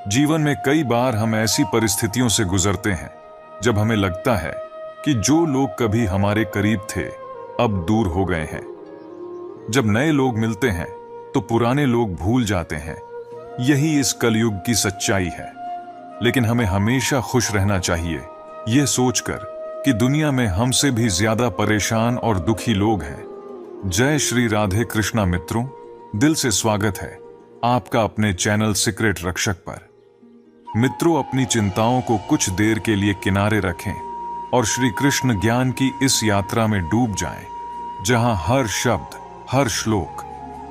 जीवन में कई बार हम ऐसी परिस्थितियों से गुजरते हैं जब हमें लगता है कि जो लोग कभी हमारे करीब थे अब दूर हो गए हैं। जब नए लोग मिलते हैं तो पुराने लोग भूल जाते हैं। यही इस कलयुग की सच्चाई है। लेकिन हमें हमेशा खुश रहना चाहिए, यह सोचकर कि दुनिया में हमसे भी ज्यादा परेशान और दुखी लोग हैं। जय श्री राधे कृष्णा मित्रों, दिल से स्वागत है आपका अपने चैनल सीक्रेट रक्षक पर। मित्रों, अपनी चिंताओं को कुछ देर के लिए किनारे रखें और श्री कृष्ण ज्ञान की इस यात्रा में डूब जाएं, जहां हर शब्द, हर श्लोक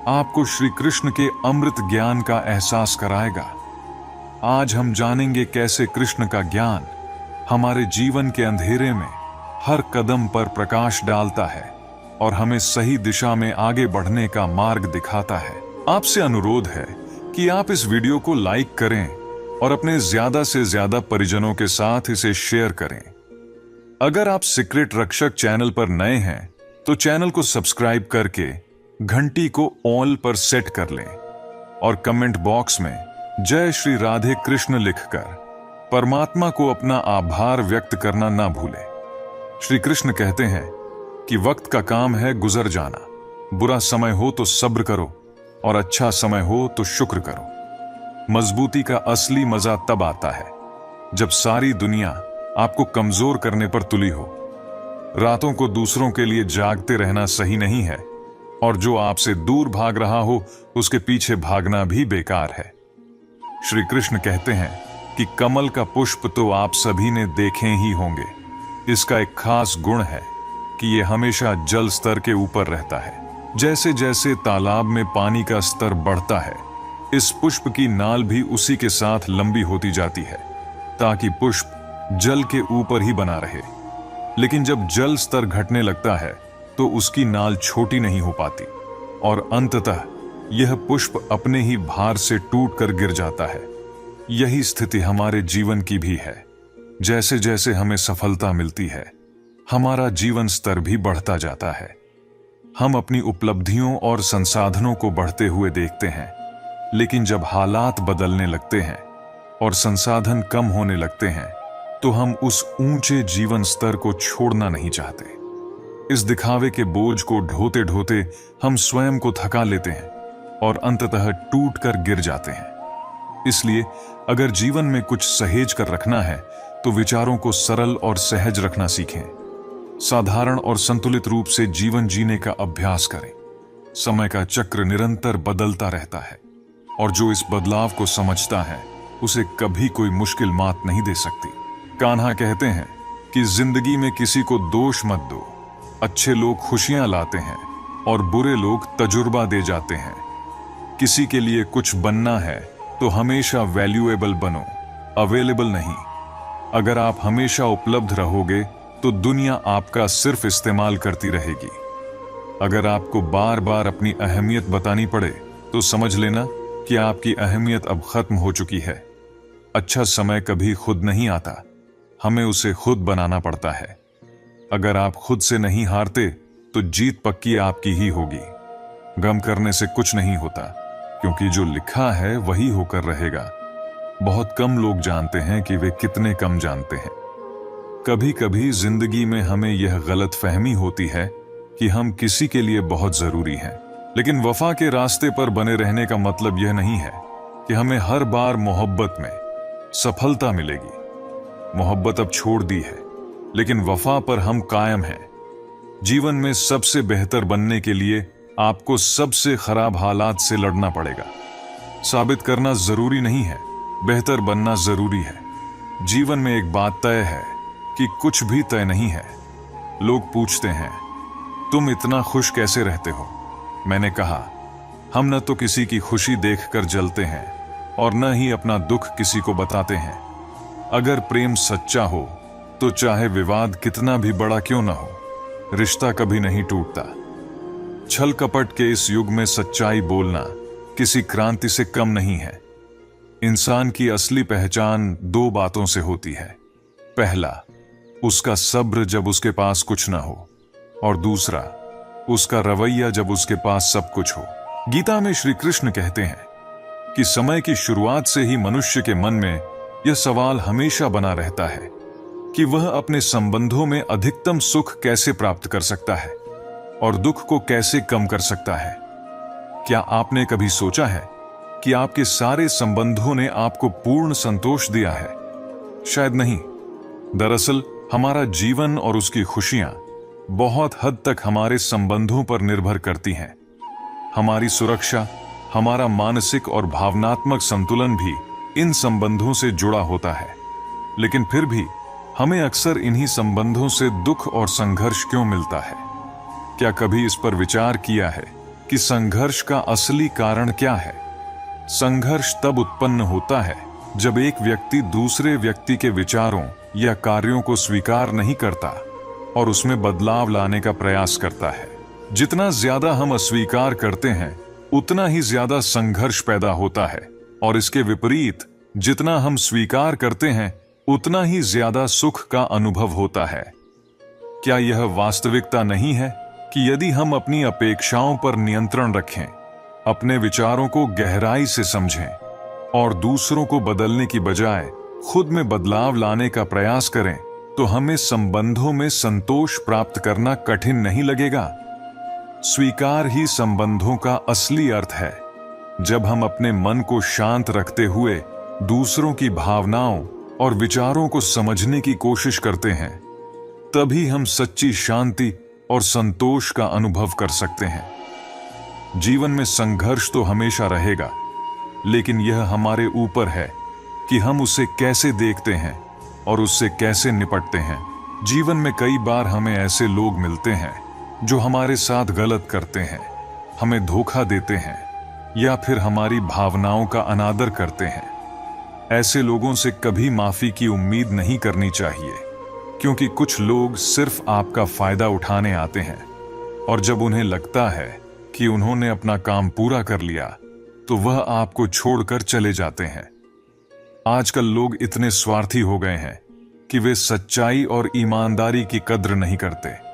आपको श्री कृष्ण के अमृत ज्ञान का एहसास कराएगा। आज हम जानेंगे कैसे कृष्ण का ज्ञान हमारे जीवन के अंधेरे में हर कदम पर प्रकाश डालता है और हमें सही दिशा में आगे बढ़ने का मार्ग दिखाता है। आपसे अनुरोध है कि आप इस वीडियो को लाइक करें और अपने ज्यादा से ज्यादा परिजनों के साथ इसे शेयर करें। अगर आप सीक्रेट रक्षक चैनल पर नए हैं तो चैनल को सब्सक्राइब करके घंटी को ऑल पर सेट कर लें और कमेंट बॉक्स में जय श्री राधे कृष्ण लिखकर परमात्मा को अपना आभार व्यक्त करना ना भूलें। श्री कृष्ण कहते हैं कि वक्त का काम है गुजर जाना। बुरा समय हो तो सब्र करो और अच्छा समय हो तो शुक्र करो। मजबूती का असली मजा तब आता है जब सारी दुनिया आपको कमजोर करने पर तुली हो। रातों को दूसरों के लिए जागते रहना सही नहीं है और जो आपसे दूर भाग रहा हो उसके पीछे भागना भी बेकार है। श्री कृष्ण कहते हैं कि कमल का पुष्प तो आप सभी ने देखे ही होंगे। इसका एक खास गुण है कि यह हमेशा जल स्तर के ऊपर रहता है। जैसे जैसे तालाब में पानी का स्तर बढ़ता है, इस पुष्प की नाल भी उसी के साथ लंबी होती जाती है ताकि पुष्प जल के ऊपर ही बना रहे। लेकिन जब जल स्तर घटने लगता है तो उसकी नाल छोटी नहीं हो पाती और अंततः यह पुष्प अपने ही भार से टूटकर गिर जाता है। यही स्थिति हमारे जीवन की भी है। जैसे जैसे हमें सफलता मिलती है, हमारा जीवन स्तर भी बढ़ता जाता है। हम अपनी उपलब्धियों और संसाधनों को बढ़ते हुए देखते हैं, लेकिन जब हालात बदलने लगते हैं और संसाधन कम होने लगते हैं तो हम उस ऊंचे जीवन स्तर को छोड़ना नहीं चाहते। इस दिखावे के बोझ को ढोते ढोते हम स्वयं को थका लेते हैं और अंततः टूटकर गिर जाते हैं। इसलिए अगर जीवन में कुछ सहेज कर रखना है तो विचारों को सरल और सहज रखना सीखें। साधारण और संतुलित रूप से जीवन जीने का अभ्यास करें। समय का चक्र निरंतर बदलता रहता है और जो इस बदलाव को समझता है उसे कभी कोई मुश्किल मात नहीं दे सकती। कान्हा कहते हैं कि जिंदगी में किसी को दोष मत दो। अच्छे लोग खुशियां लाते हैं और बुरे लोग तजुर्बा दे जाते हैं। किसी के लिए कुछ बनना है तो हमेशा वैल्यूएबल बनो, अवेलेबल नहीं। अगर आप हमेशा उपलब्ध रहोगे तो दुनिया आपका सिर्फ इस्तेमाल करती रहेगी। अगर आपको बार बार अपनी अहमियत बतानी पड़े तो समझ लेना कि आपकी अहमियत अब खत्म हो चुकी है। अच्छा समय कभी खुद नहीं आता, हमें उसे खुद बनाना पड़ता है। अगर आप खुद से नहीं हारते तो जीत पक्की आपकी ही होगी। गम करने से कुछ नहीं होता, क्योंकि जो लिखा है वही होकर रहेगा। बहुत कम लोग जानते हैं कि वे कितने कम जानते हैं। कभी कभी जिंदगी में हमें यह गलत फहमी होती है कि हम किसी के लिए बहुत जरूरी हैं, लेकिन वफा के रास्ते पर बने रहने का मतलब यह नहीं है कि हमें हर बार मोहब्बत में सफलता मिलेगी। मोहब्बत अब छोड़ दी है, लेकिन वफा पर हम कायम हैं। जीवन में सबसे बेहतर बनने के लिए आपको सबसे खराब हालात से लड़ना पड़ेगा। साबित करना जरूरी नहीं है, बेहतर बनना जरूरी है। जीवन में एक बात तय है कि कुछ भी तय नहीं है। लोग पूछते हैं, तुम इतना खुश कैसे रहते हो? मैंने कहा, हम न तो किसी की खुशी देखकर जलते हैं और न ही अपना दुख किसी को बताते हैं। अगर प्रेम सच्चा हो तो चाहे विवाद कितना भी बड़ा क्यों न हो, रिश्ता कभी नहीं टूटता। छल कपट के इस युग में सच्चाई बोलना किसी क्रांति से कम नहीं है। इंसान की असली पहचान दो बातों से होती है। पहला, उसका सब्र जब उसके पास कुछ ना हो, और दूसरा, उसका रवैया जब उसके पास सब कुछ हो। गीता में श्री कृष्ण कहते हैं कि समय की शुरुआत से ही मनुष्य के मन में यह सवाल हमेशा बना रहता है कि वह अपने संबंधों में अधिकतम सुख कैसे प्राप्त कर सकता है और दुख को कैसे कम कर सकता है। क्या आपने कभी सोचा है कि आपके सारे संबंधों ने आपको पूर्ण संतोष दिया है? शायद नहीं। दरअसल हमारा जीवन और उसकी खुशियां बहुत हद तक हमारे संबंधों पर निर्भर करती हैं। हमारी सुरक्षा, हमारा मानसिक और भावनात्मक संतुलन भी इन संबंधों से जुड़ा होता है। लेकिन फिर भी हमें अक्सर इन्हीं संबंधों से दुख और संघर्ष क्यों मिलता है? क्या कभी इस पर विचार किया है कि संघर्ष का असली कारण क्या है? संघर्ष तब उत्पन्न होता है जब एक व्यक्ति दूसरे व्यक्ति के विचारों या कार्यों को स्वीकार नहीं करता और उसमें बदलाव लाने का प्रयास करता है। जितना ज्यादा हम अस्वीकार करते हैं, उतना ही ज्यादा संघर्ष पैदा होता है, और इसके विपरीत जितना हम स्वीकार करते हैं, उतना ही ज्यादा सुख का अनुभव होता है। क्या यह वास्तविकता नहीं है कि यदि हम अपनी अपेक्षाओं पर नियंत्रण रखें, अपने विचारों को गहराई से समझें और दूसरों को बदलने की बजाय खुद में बदलाव लाने का प्रयास करें, तो हमें संबंधों में संतोष प्राप्त करना कठिन नहीं लगेगा। स्वीकार ही संबंधों का असली अर्थ है। जब हम अपने मन को शांत रखते हुए दूसरों की भावनाओं और विचारों को समझने की कोशिश करते हैं, तभी हम सच्ची शांति और संतोष का अनुभव कर सकते हैं। जीवन में संघर्ष तो हमेशा रहेगा, लेकिन यह हमारे ऊपर है कि हम उसे कैसे देखते हैं और उससे कैसे निपटते हैं। जीवन में कई बार हमें ऐसे लोग मिलते हैं जो हमारे साथ गलत करते हैं, हमें धोखा देते हैं या फिर हमारी भावनाओं का अनादर करते हैं। ऐसे लोगों से कभी माफी की उम्मीद नहीं करनी चाहिए, क्योंकि कुछ लोग सिर्फ आपका फायदा उठाने आते हैं, और जब उन्हें लगता है कि उन्होंने अपना काम पूरा कर लिया, तो वह आपको छोड़कर चले जाते हैं। आजकल लोग इतने स्वार्थी हो गए हैं कि वे सच्चाई और ईमानदारी की कद्र नहीं करते।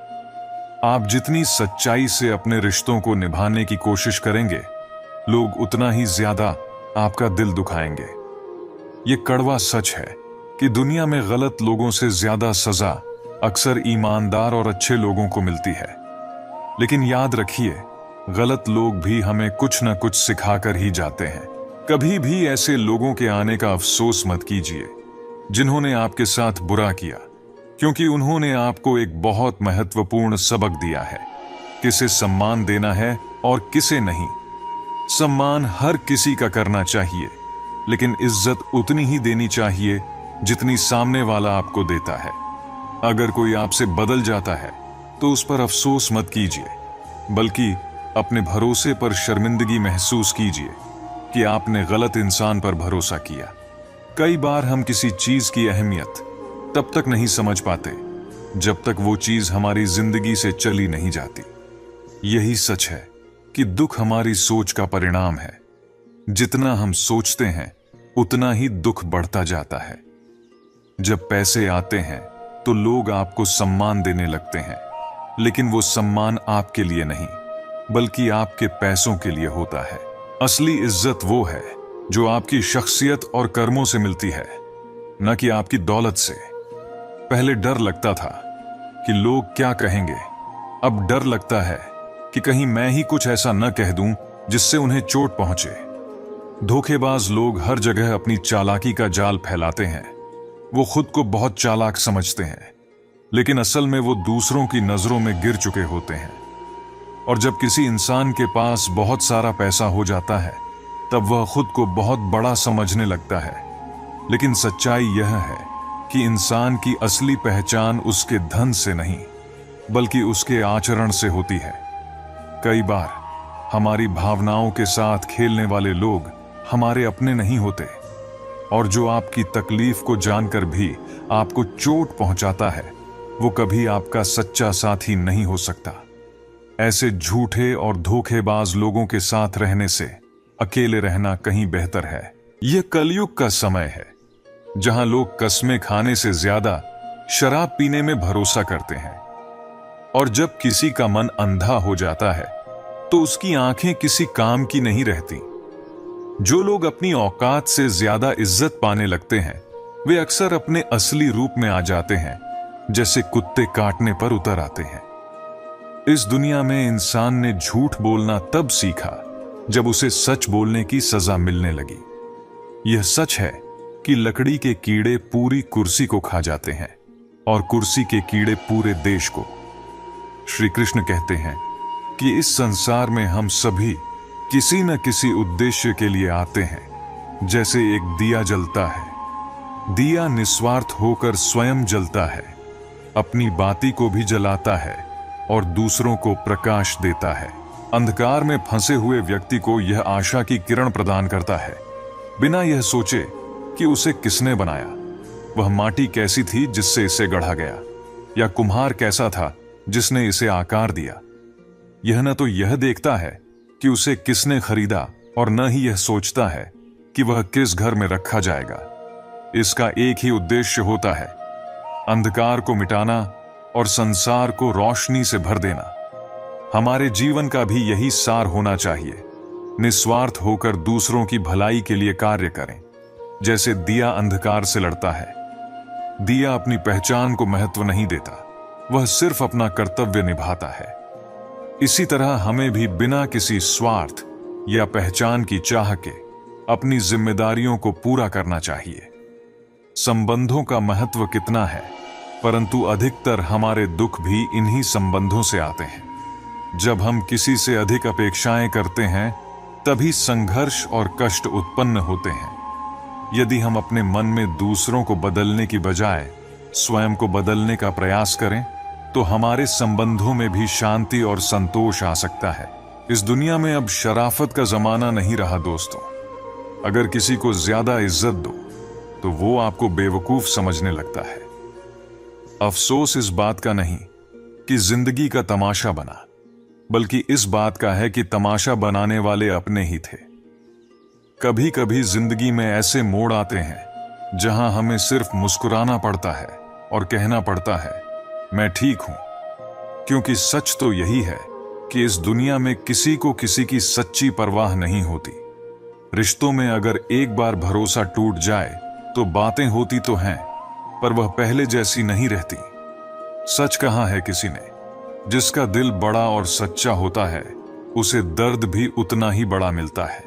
आप जितनी सच्चाई से अपने रिश्तों को निभाने की कोशिश करेंगे, लोग उतना ही ज्यादा आपका दिल दुखाएंगे। ये कड़वा सच है कि दुनिया में गलत लोगों से ज्यादा सजा अक्सर ईमानदार और अच्छे लोगों को मिलती है। लेकिन याद रखिए, गलत लोग भी हमें कुछ न कुछ सिखाकर ही जाते हैं। कभी भी ऐसे लोगों के आने का अफसोस मत कीजिए जिन्होंने आपके साथ बुरा किया, क्योंकि उन्होंने आपको एक बहुत महत्वपूर्ण सबक दिया है, किसे सम्मान देना है और किसे नहीं। सम्मान हर किसी का करना चाहिए, लेकिन इज्जत उतनी ही देनी चाहिए जितनी सामने वाला आपको देता है। अगर कोई आपसे बदल जाता है तो उस पर अफसोस मत कीजिए, बल्कि अपने भरोसे पर शर्मिंदगी महसूस कीजिए कि आपने गलत इंसान पर भरोसा किया। कई बार हम किसी चीज की अहमियत तब तक नहीं समझ पाते जब तक वो चीज हमारी जिंदगी से चली नहीं जाती। यही सच है कि दुख हमारी सोच का परिणाम है। जितना हम सोचते हैं, उतना ही दुख बढ़ता जाता है। जब पैसे आते हैं तो लोग आपको सम्मान देने लगते हैं, लेकिन वो सम्मान आपके लिए नहीं, बल्कि आपके पैसों के लिए होता है। असली इज्जत वो है जो आपकी शख्सियत और कर्मों से मिलती है, न कि आपकी दौलत से। पहले डर लगता था कि लोग क्या कहेंगे, अब डर लगता है कि कहीं मैं ही कुछ ऐसा न कह दूं जिससे उन्हें चोट पहुंचे। धोखेबाज लोग हर जगह अपनी चालाकी का जाल फैलाते हैं। वो खुद को बहुत चालाक समझते हैं, लेकिन असल में वो दूसरों की नजरों में गिर चुके होते हैं। और जब किसी इंसान के पास बहुत सारा पैसा हो जाता है, तब वह खुद को बहुत बड़ा समझने लगता है। लेकिन सच्चाई यह है कि इंसान की असली पहचान उसके धन से नहीं, बल्कि उसके आचरण से होती है। कई बार हमारी भावनाओं के साथ खेलने वाले लोग हमारे अपने नहीं होते, और जो आपकी तकलीफ को जानकर भी आपको चोट पहुंचाता है, वो कभी आपका सच्चा साथी नहीं हो सकता। ऐसे झूठे और धोखेबाज लोगों के साथ रहने से अकेले रहना कहीं बेहतर है। यह कलयुग का समय है, जहां लोग कस्में खाने से ज्यादा शराब पीने में भरोसा करते हैं। और जब किसी का मन अंधा हो जाता है, तो उसकी आंखें किसी काम की नहीं रहती। जो लोग अपनी औकात से ज्यादा इज्जत पाने लगते हैं वे अक्सर अपने असली रूप में आ जाते हैं, जैसे कुत्ते काटने पर उतर आते हैं। इस दुनिया में इंसान ने झूठ बोलना तब सीखा जब उसे सच बोलने की सजा मिलने लगी। यह सच है कि लकड़ी के कीड़े पूरी कुर्सी को खा जाते हैं और कुर्सी के कीड़े पूरे देश को। श्री कृष्ण कहते हैं कि इस संसार में हम सभी किसी न किसी उद्देश्य के लिए आते हैं। जैसे एक दिया जलता है, दिया निस्वार्थ होकर स्वयं जलता है, अपनी बाती को भी जलाता है और दूसरों को प्रकाश देता है। अंधकार में फंसे हुए व्यक्ति को यह आशा की किरण प्रदान करता है, बिना यह सोचे कि उसे किसने बनाया, वह माटी कैसी थी जिससे इसे गढ़ा गया, या कुम्हार कैसा था जिसने इसे आकार दिया। यह न तो यह देखता है कि उसे किसने खरीदा और न ही यह सोचता है कि वह किस घर में रखा जाएगा। इसका एक ही उद्देश्य होता है, अंधकार को मिटाना और संसार को रोशनी से भर देना। हमारे जीवन का भी यही सार होना चाहिए। निस्वार्थ होकर दूसरों की भलाई के लिए कार्य करें। जैसे दिया अंधकार से लड़ता है, दिया अपनी पहचान को महत्व नहीं देता, वह सिर्फ अपना कर्तव्य निभाता है। इसी तरह हमें भी बिना किसी स्वार्थ या पहचान की चाह के अपनी जिम्मेदारियों को पूरा करना चाहिए। संबंधों का महत्व कितना है, परंतु अधिकतर हमारे दुख भी इन्हीं संबंधों से आते हैं। जब हम किसी से अधिक अपेक्षाएं करते हैं तभी संघर्ष और कष्ट उत्पन्न होते हैं। यदि हम अपने मन में दूसरों को बदलने की बजाय स्वयं को बदलने का प्रयास करें तो हमारे संबंधों में भी शांति और संतोष आ सकता है। इस दुनिया में अब शराफत का जमाना नहीं रहा दोस्तों। अगर किसी को ज्यादा इज्जत दो तो वो आपको बेवकूफ समझने लगता है। अफसोस इस बात का नहीं कि जिंदगी का तमाशा बना, बल्कि इस बात का है कि तमाशा बनाने वाले अपने ही थे। कभी कभी जिंदगी में ऐसे मोड़ आते हैं जहां हमें सिर्फ मुस्कुराना पड़ता है और कहना पड़ता है, मैं ठीक हूं। क्योंकि सच तो यही है कि इस दुनिया में किसी को किसी की सच्ची परवाह नहीं होती। रिश्तों में अगर एक बार भरोसा टूट जाए तो बातें होती तो हैं, पर वह पहले जैसी नहीं रहती। सच कहा है किसी ने, जिसका दिल बड़ा और सच्चा होता है उसे दर्द भी उतना ही बड़ा मिलता है।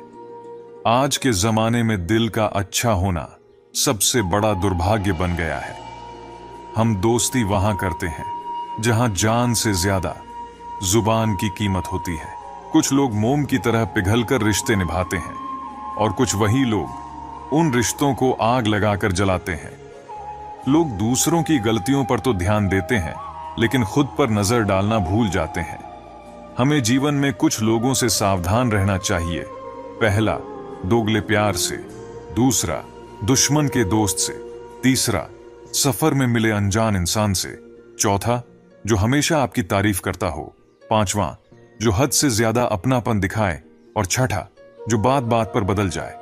आज के जमाने में दिल का अच्छा होना सबसे बड़ा दुर्भाग्य बन गया है। हम दोस्ती वहां करते हैं जहां जान से ज्यादा जुबान की कीमत होती है। कुछ लोग मोम की तरह पिघलकर रिश्ते निभाते हैं और कुछ वही लोग उन रिश्तों को आग लगाकर जलाते हैं। लोग दूसरों की गलतियों पर तो ध्यान देते हैं लेकिन खुद पर नजर डालना भूल जाते हैं। हमें जीवन में कुछ लोगों से सावधान रहना चाहिए। पहला, दोगले प्यार से। दूसरा, दुश्मन के दोस्त से। तीसरा, सफर में मिले अनजान इंसान से। चौथा, जो हमेशा आपकी तारीफ करता हो। पांचवा, जो हद से ज्यादा अपनापन दिखाए। और छठा, जो बात बात पर बदल जाए।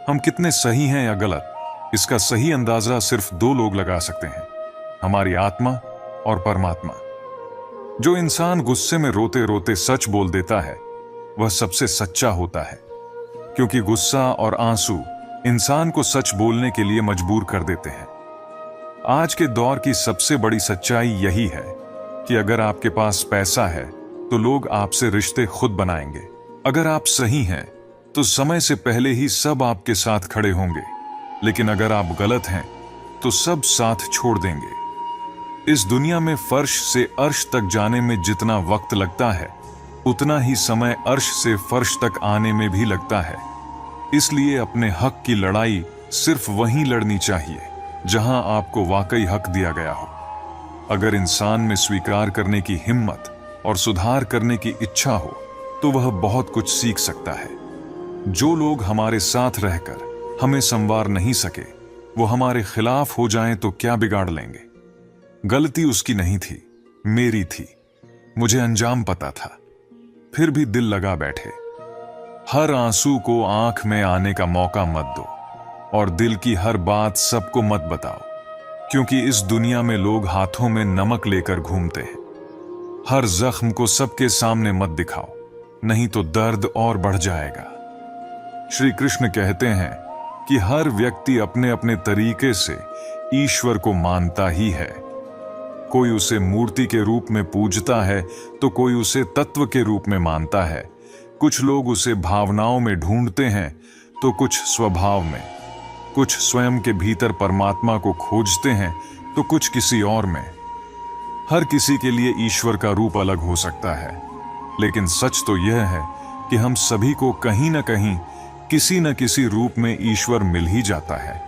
हम कितने सही हैं या गलत, इसका सही अंदाजा सिर्फ दो लोग लगा सकते हैं, हमारी आत्मा और परमात्मा। जो इंसान गुस्से में रोते रोते सच बोल देता है वह सबसे सच्चा होता है, क्योंकि गुस्सा और आंसू इंसान को सच बोलने के लिए मजबूर कर देते हैं। आज के दौर की सबसे बड़ी सच्चाई यही है कि अगर आपके पास पैसा है तो लोग आपसे रिश्ते खुद बनाएंगे। अगर आप सही हैं तो समय से पहले ही सब आपके साथ खड़े होंगे, लेकिन अगर आप गलत हैं तो सब साथ छोड़ देंगे। इस दुनिया में फर्श से अर्श तक जाने में जितना वक्त लगता है उतना ही समय अर्श से फर्श तक आने में भी लगता है। इसलिए अपने हक की लड़ाई सिर्फ वहीं लड़नी चाहिए जहां आपको वाकई हक दिया गया हो। अगर इंसान में स्वीकार करने की हिम्मत और सुधार करने की इच्छा हो तो वह बहुत कुछ सीख सकता है। जो लोग हमारे साथ रहकर हमें संवार नहीं सके वो हमारे खिलाफ हो जाएं तो क्या बिगाड़ लेंगे। गलती उसकी नहीं थी, मेरी थी। मुझे अंजाम पता था, फिर भी दिल लगा बैठे। हर आंसू को आंख में आने का मौका मत दो और दिल की हर बात सबको मत बताओ, क्योंकि इस दुनिया में लोग हाथों में नमक लेकर घूमते हैं। हर जख्म को सबके सामने मत दिखाओ, नहीं तो दर्द और बढ़ जाएगा। श्री कृष्ण कहते हैं कि हर व्यक्ति अपने अपने तरीके से ईश्वर को मानता ही है। कोई उसे मूर्ति के रूप में पूजता है तो कोई उसे तत्व के रूप में मानता है। कुछ लोग उसे भावनाओं में ढूंढते हैं तो कुछ स्वभाव में, कुछ स्वयं के भीतर परमात्मा को खोजते हैं तो कुछ किसी और में। हर किसी के लिए ईश्वर का रूप अलग हो सकता है, लेकिन सच तो यह है कि हम सभी को कहीं ना कहीं किसी न किसी रूप में ईश्वर मिल ही जाता है।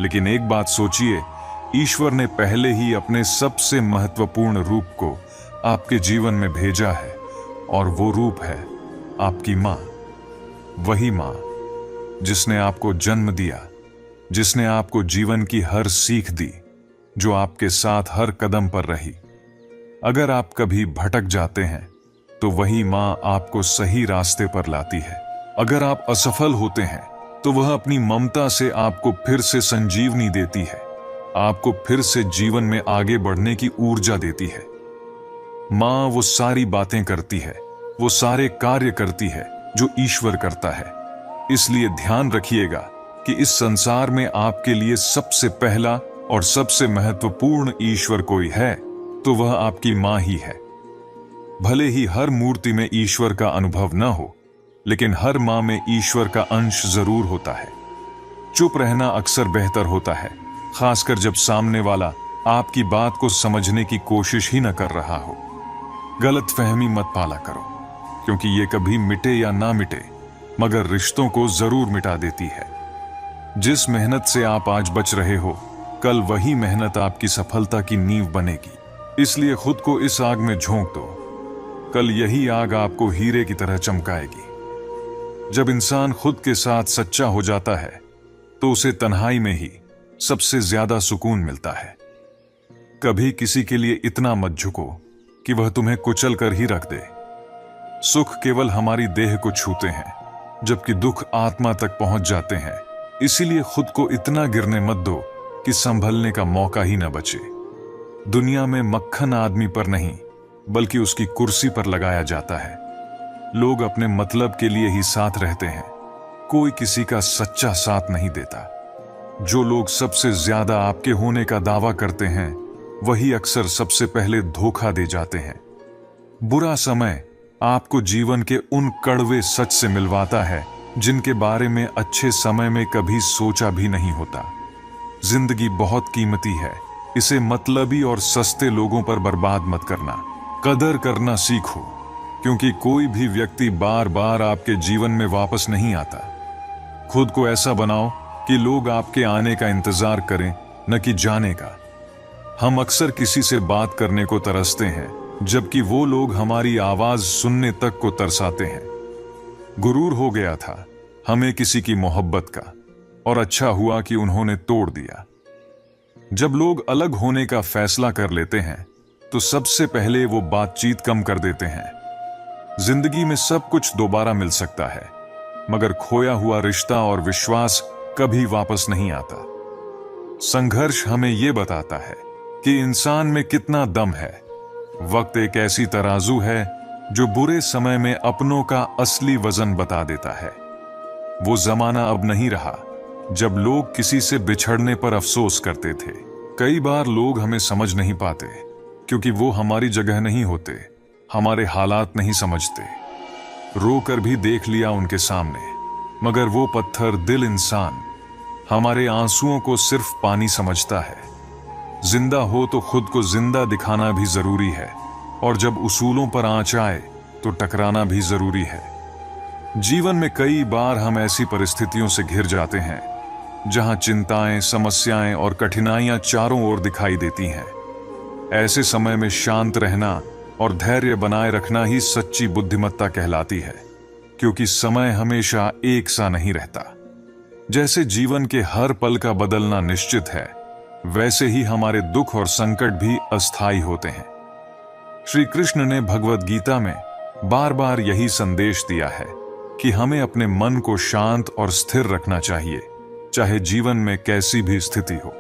लेकिन एक बात सोचिए, ईश्वर ने पहले ही अपने सबसे महत्वपूर्ण रूप को आपके जीवन में भेजा है, और वो रूप है आपकी मां। वही मां जिसने आपको जन्म दिया, जिसने आपको जीवन की हर सीख दी, जो आपके साथ हर कदम पर रही। अगर आप कभी भटक जाते हैं तो वही मां आपको सही रास्ते पर लाती है। अगर आप असफल होते हैं तो वह अपनी ममता से आपको फिर से संजीवनी देती है, आपको फिर से जीवन में आगे बढ़ने की ऊर्जा देती है। मां वो सारी बातें करती है, वो सारे कार्य करती है जो ईश्वर करता है। इसलिए ध्यान रखिएगा कि इस संसार में आपके लिए सबसे पहला और सबसे महत्वपूर्ण ईश्वर कोई है तो वह आपकी मां ही है। भले ही हर मूर्ति में ईश्वर का अनुभव न हो, लेकिन हर मां में ईश्वर का अंश जरूर होता है। चुप रहना अक्सर बेहतर होता है, खासकर जब सामने वाला आपकी बात को समझने की कोशिश ही न कर रहा हो। गलतफहमी मत पाला करो, क्योंकि ये कभी मिटे या ना मिटे, मगर रिश्तों को जरूर मिटा देती है। जिस मेहनत से आप आज बच रहे हो, कल वही मेहनत आपकी सफलता की नींव बनेगी। इसलिए खुद को इस आग में झोंक दो, कल यही आग आपको हीरे की तरह चमकाएगी। जब इंसान खुद के साथ सच्चा हो जाता है तो उसे तन्हाई में ही सबसे ज्यादा सुकून मिलता है। कभी किसी के लिए इतना मत झुको कि वह तुम्हें कुचल कर ही रख दे। सुख केवल हमारी देह को छूते हैं, जबकि दुख आत्मा तक पहुंच जाते हैं। इसीलिए खुद को इतना गिरने मत दो कि संभलने का मौका ही न बचे। दुनिया में मक्खन आदमी पर नहीं, बल्कि उसकी कुर्सी पर लगाया जाता है। लोग अपने मतलब के लिए ही साथ रहते हैं, कोई किसी का सच्चा साथ नहीं देता। जो लोग सबसे ज्यादा आपके होने का दावा करते हैं, वही अक्सर सबसे पहले धोखा दे जाते हैं। बुरा समय आपको जीवन के उन कड़वे सच से मिलवाता है जिनके बारे में अच्छे समय में कभी सोचा भी नहीं होता। जिंदगी बहुत कीमती है, इसे मतलबी और सस्ते लोगों पर बर्बाद मत करना। कदर करना सीखो, क्योंकि कोई भी व्यक्ति बार बार आपके जीवन में वापस नहीं आता। खुद को ऐसा बनाओ कि लोग आपके आने का इंतजार करें, न कि जाने का। हम अक्सर किसी से बात करने को तरसते हैं, जबकि वो लोग हमारी आवाज सुनने तक को तरसाते हैं। गुरूर हो गया था हमें किसी की मोहब्बत का, और अच्छा हुआ कि उन्होंने तोड़ दिया। जब लोग अलग होने का फैसला कर लेते हैं तो सबसे पहले वो बातचीत कम कर देते हैं। जिंदगी में सब कुछ दोबारा मिल सकता है, मगर खोया हुआ रिश्ता और विश्वास कभी वापस नहीं आता। संघर्ष हमें यह बताता है कि इंसान में कितना दम है। वक्त एक ऐसी तराजू है जो बुरे समय में अपनों का असली वजन बता देता है। वो जमाना अब नहीं रहा जब लोग किसी से बिछड़ने पर अफसोस करते थे। कई बार लोग हमें समझ नहीं पाते, क्योंकि वो हमारी जगह नहीं होते, हमारे हालात नहीं समझते। रो कर भी देख लिया उनके सामने, मगर वो पत्थर दिल इंसान हमारे आंसुओं को सिर्फ पानी समझता है। जिंदा हो तो खुद को जिंदा दिखाना भी जरूरी है, और जब उसूलों पर आंच आए तो टकराना भी जरूरी है। जीवन में कई बार हम ऐसी परिस्थितियों से घिर जाते हैं जहां चिंताएं, समस्याएं और कठिनाइयां चारों ओर दिखाई देती हैं। ऐसे समय में शांत रहना और धैर्य बनाए रखना ही सच्ची बुद्धिमत्ता कहलाती है, क्योंकि समय हमेशा एक सा नहीं रहता। जैसे जीवन के हर पल का बदलना निश्चित है, वैसे ही हमारे दुख और संकट भी अस्थायी होते हैं। श्री कृष्ण ने भगवद गीता में बार बार यही संदेश दिया है कि हमें अपने मन को शांत और स्थिर रखना चाहिए, चाहे जीवन में कैसी भी स्थिति हो।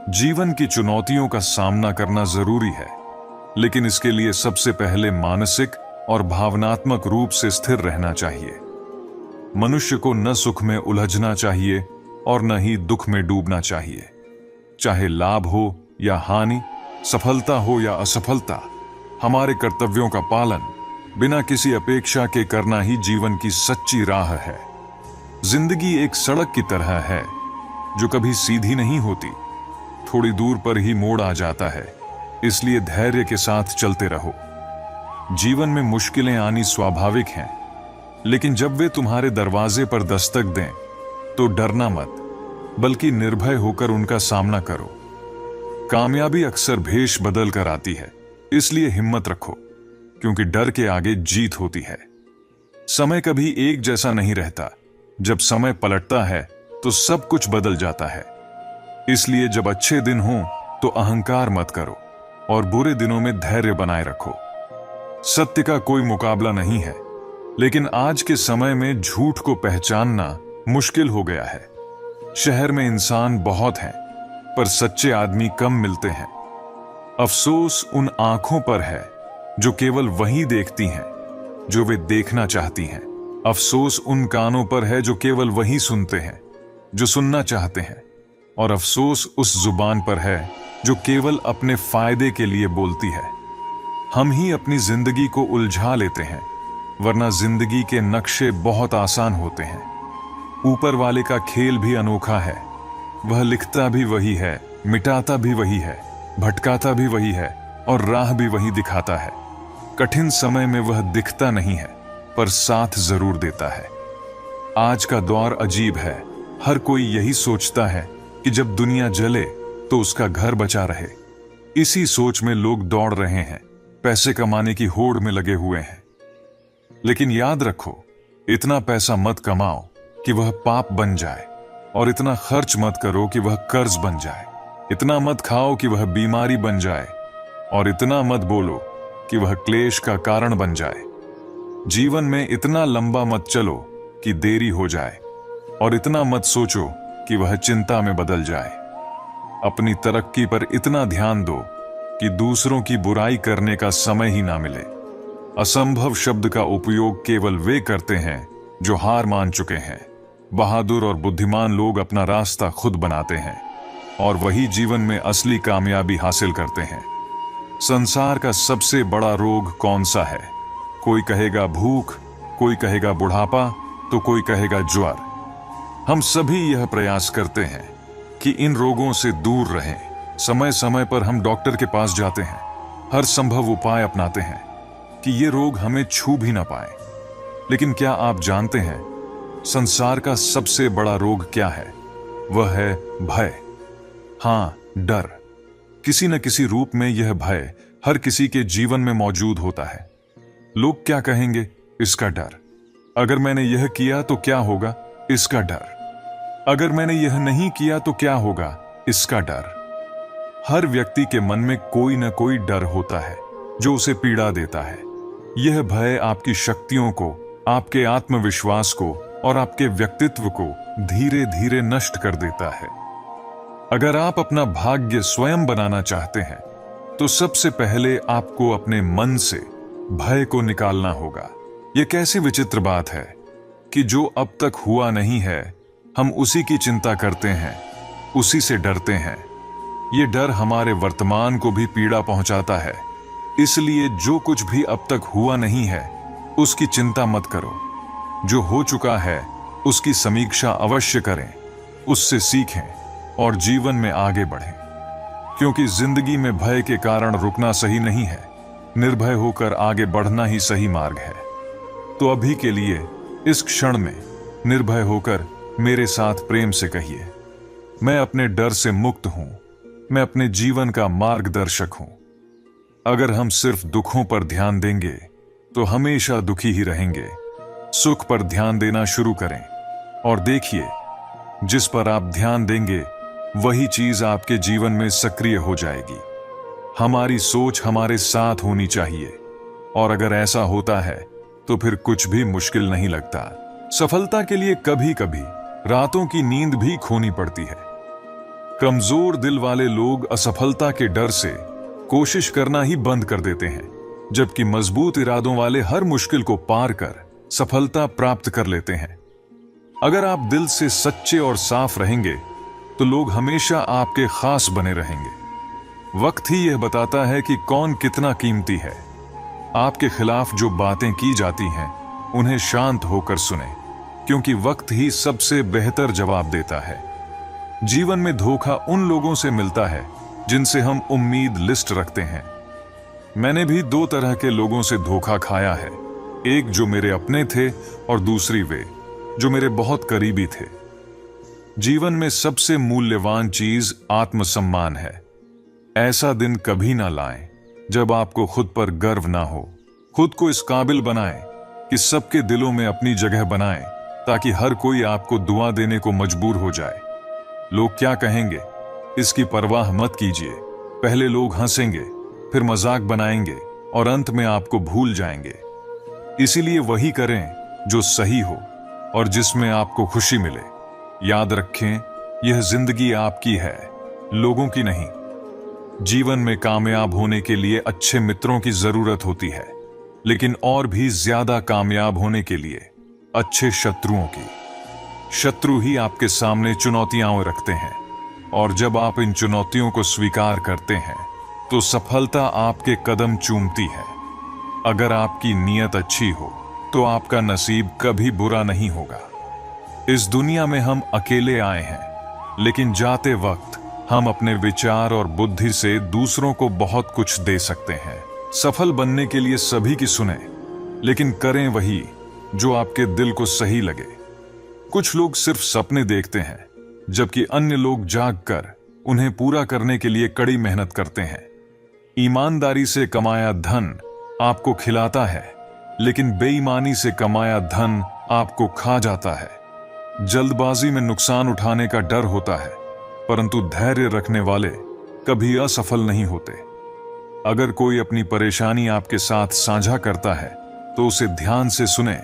जीवन की चुनौतियों का सामना करना जरूरी है, लेकिन इसके लिए सबसे पहले मानसिक और भावनात्मक रूप से स्थिर रहना चाहिए। मनुष्य को न सुख में उलझना चाहिए और न ही दुख में डूबना चाहिए। चाहे लाभ हो या हानि, सफलता हो या असफलता, हमारे कर्तव्यों का पालन बिना किसी अपेक्षा के करना ही जीवन की सच्ची राह है। जिंदगी एक सड़क की तरह है जो कभी सीधी नहीं होती, थोड़ी दूर पर ही मोड़ आ जाता है। इसलिए धैर्य के साथ चलते रहो। जीवन में मुश्किलें आनी स्वाभाविक हैं, लेकिन जब वे तुम्हारे दरवाजे पर दस्तक दें तो डरना मत, बल्कि निर्भय होकर उनका सामना करो। कामयाबी अक्सर भेष बदल कर आती है, इसलिए हिम्मत रखो, क्योंकि डर के आगे जीत होती है। समय कभी एक जैसा नहीं रहता। जब समय पलटता है तो सब कुछ बदल जाता है। इसलिए जब अच्छे दिन हों तो अहंकार मत करो और बुरे दिनों में धैर्य बनाए रखो। सत्य का कोई मुकाबला नहीं है, लेकिन आज के समय में झूठ को पहचानना मुश्किल हो गया है। शहर में इंसान बहुत हैं, पर सच्चे आदमी कम मिलते हैं। अफसोस उन आंखों पर है जो केवल वही देखती हैं जो वे देखना चाहती हैं। अफसोस उन कानों पर है जो केवल वही सुनते हैं जो सुनना चाहते हैं। और अफसोस उस जुबान पर है जो केवल अपने फायदे के लिए बोलती है। हम ही अपनी जिंदगी को उलझा लेते हैं, वरना जिंदगी के नक्शे बहुत आसान होते हैं। ऊपर वाले का खेल भी अनोखा है। वह लिखता भी वही है, मिटाता भी वही है, भटकाता भी वही है और राह भी वही दिखाता है। कठिन समय में वह दिखता नहीं है, पर साथ जरूर देता है। आज का दौर अजीब है। हर कोई यही सोचता है कि जब दुनिया जले तो उसका घर बचा रहे। इसी सोच में लोग दौड़ रहे हैं, पैसे कमाने की होड़ में लगे हुए हैं। लेकिन याद रखो, इतना पैसा मत कमाओ कि वह पाप बन जाए, और इतना खर्च मत करो कि वह कर्ज बन जाए। इतना मत खाओ कि वह बीमारी बन जाए, और इतना मत बोलो कि वह क्लेश का कारण बन जाए। जीवन में इतना लंबा मत चलो कि देरी हो जाए, और इतना मत सोचो कि वह चिंता में बदल जाए। अपनी तरक्की पर इतना ध्यान दो कि दूसरों की बुराई करने का समय ही ना मिले। असंभव शब्द का उपयोग केवल वे करते हैं जो हार मान चुके हैं। बहादुर और बुद्धिमान लोग अपना रास्ता खुद बनाते हैं, और वही जीवन में असली कामयाबी हासिल करते हैं। संसार का सबसे बड़ा रोग कौन सा है? कोई कहेगा भूख, कोई कहेगा बुढ़ापा, तो कोई कहेगा ज्वर। हम सभी यह प्रयास करते हैं कि इन रोगों से दूर रहें। समय समय पर हम डॉक्टर के पास जाते हैं, हर संभव उपाय अपनाते हैं कि ये रोग हमें छू भी ना पाए। लेकिन क्या आप जानते हैं, संसार का सबसे बड़ा रोग क्या है? वह है भय। हाँ, डर। किसी न किसी रूप में यह भय हर किसी के जीवन में मौजूद होता है। लोग क्या कहेंगे, इसका डर। अगर मैंने यह किया तो क्या होगा, इसका डर। अगर मैंने यह नहीं किया तो क्या होगा, इसका डर। हर व्यक्ति के मन में कोई न कोई डर होता है जो उसे पीड़ा देता है। यह भय आपकी शक्तियों को, आपके आत्मविश्वास को और आपके व्यक्तित्व को धीरे धीरे नष्ट कर देता है। अगर आप अपना भाग्य स्वयं बनाना चाहते हैं तो सबसे पहले आपको अपने मन से भय को निकालना होगा। यह कैसी विचित्र बात है कि जो अब तक हुआ नहीं है, हम उसी की चिंता करते हैं, उसी से डरते हैं। ये डर हमारे वर्तमान को भी पीड़ा पहुंचाता है। इसलिए जो कुछ भी अब तक हुआ नहीं है, उसकी चिंता मत करो। जो हो चुका है, उसकी समीक्षा अवश्य करें, उससे सीखें और जीवन में आगे बढ़ें। क्योंकि जिंदगी में भय के कारण रुकना सही नहीं है, निर्भय होकर आगे बढ़ना ही सही मार्ग है। तो अभी के लिए, इस क्षण में निर्भय होकर मेरे साथ प्रेम से कहिए, मैं अपने डर से मुक्त हूं, मैं अपने जीवन का मार्गदर्शक हूं। अगर हम सिर्फ दुखों पर ध्यान देंगे तो हमेशा दुखी ही रहेंगे। सुख पर ध्यान देना शुरू करें और देखिए, जिस पर आप ध्यान देंगे वही चीज आपके जीवन में सक्रिय हो जाएगी। हमारी सोच हमारे साथ होनी चाहिए, और अगर ऐसा होता है तो फिर कुछ भी मुश्किल नहीं लगता। सफलता के लिए कभी कभी रातों की नींद भी खोनी पड़ती है। कमजोर दिल वाले लोग असफलता के डर से कोशिश करना ही बंद कर देते हैं, जबकि मजबूत इरादों वाले हर मुश्किल को पार कर सफलता प्राप्त कर लेते हैं। अगर आप दिल से सच्चे और साफ रहेंगे तो लोग हमेशा आपके खास बने रहेंगे। वक्त ही यह बताता है कि कौन कितना कीमती है। आपके खिलाफ जो बातें की जाती हैं उन्हें शांत होकर सुने, क्योंकि वक्त ही सबसे बेहतर जवाब देता है। जीवन में धोखा उन लोगों से मिलता है जिनसे हम उम्मीद लिस्ट रखते हैं। मैंने भी दो तरह के लोगों से धोखा खाया है, एक जो मेरे अपने थे और दूसरी वे जो मेरे बहुत करीबी थे। जीवन में सबसे मूल्यवान चीज आत्मसम्मान है। ऐसा दिन कभी ना लाएं जब आपको खुद पर गर्व ना हो। खुद को इस काबिल बनाएं कि सबके दिलों में अपनी जगह बनाएं, ताकि हर कोई आपको दुआ देने को मजबूर हो जाए। लोग क्या कहेंगे इसकी परवाह मत कीजिए। पहले लोग हंसेंगे, फिर मजाक बनाएंगे और अंत में आपको भूल जाएंगे। इसीलिए वही करें जो सही हो और जिसमें आपको खुशी मिले। याद रखें, यह जिंदगी आपकी है, लोगों की नहीं। जीवन में कामयाब होने के लिए अच्छे मित्रों की जरूरत होती है, लेकिन और भी ज्यादा कामयाब होने के लिए अच्छे शत्रुओं की। शत्रु ही आपके सामने चुनौतियां रखते हैं, और जब आप इन चुनौतियों को स्वीकार करते हैं तो सफलता आपके कदम चूमती है। अगर आपकी नीयत अच्छी हो तो आपका नसीब कभी बुरा नहीं होगा। इस दुनिया में हम अकेले आए हैं, लेकिन जाते वक्त हम अपने विचार और बुद्धि से दूसरों को बहुत कुछ दे सकते हैं। सफल बनने के लिए सभी की सुने, लेकिन करें वही जो आपके दिल को सही लगे। कुछ लोग सिर्फ सपने देखते हैं, जबकि अन्य लोग जागकर उन्हें पूरा करने के लिए कड़ी मेहनत करते हैं। ईमानदारी से कमाया धन आपको खिलाता है, लेकिन बेईमानी से कमाया धन आपको खा जाता है। जल्दबाजी में नुकसान उठाने का डर होता है, परंतु धैर्य रखने वाले कभी असफल नहीं होते। अगर कोई अपनी परेशानी आपके साथ साझा करता है तो उसे ध्यान से सुने,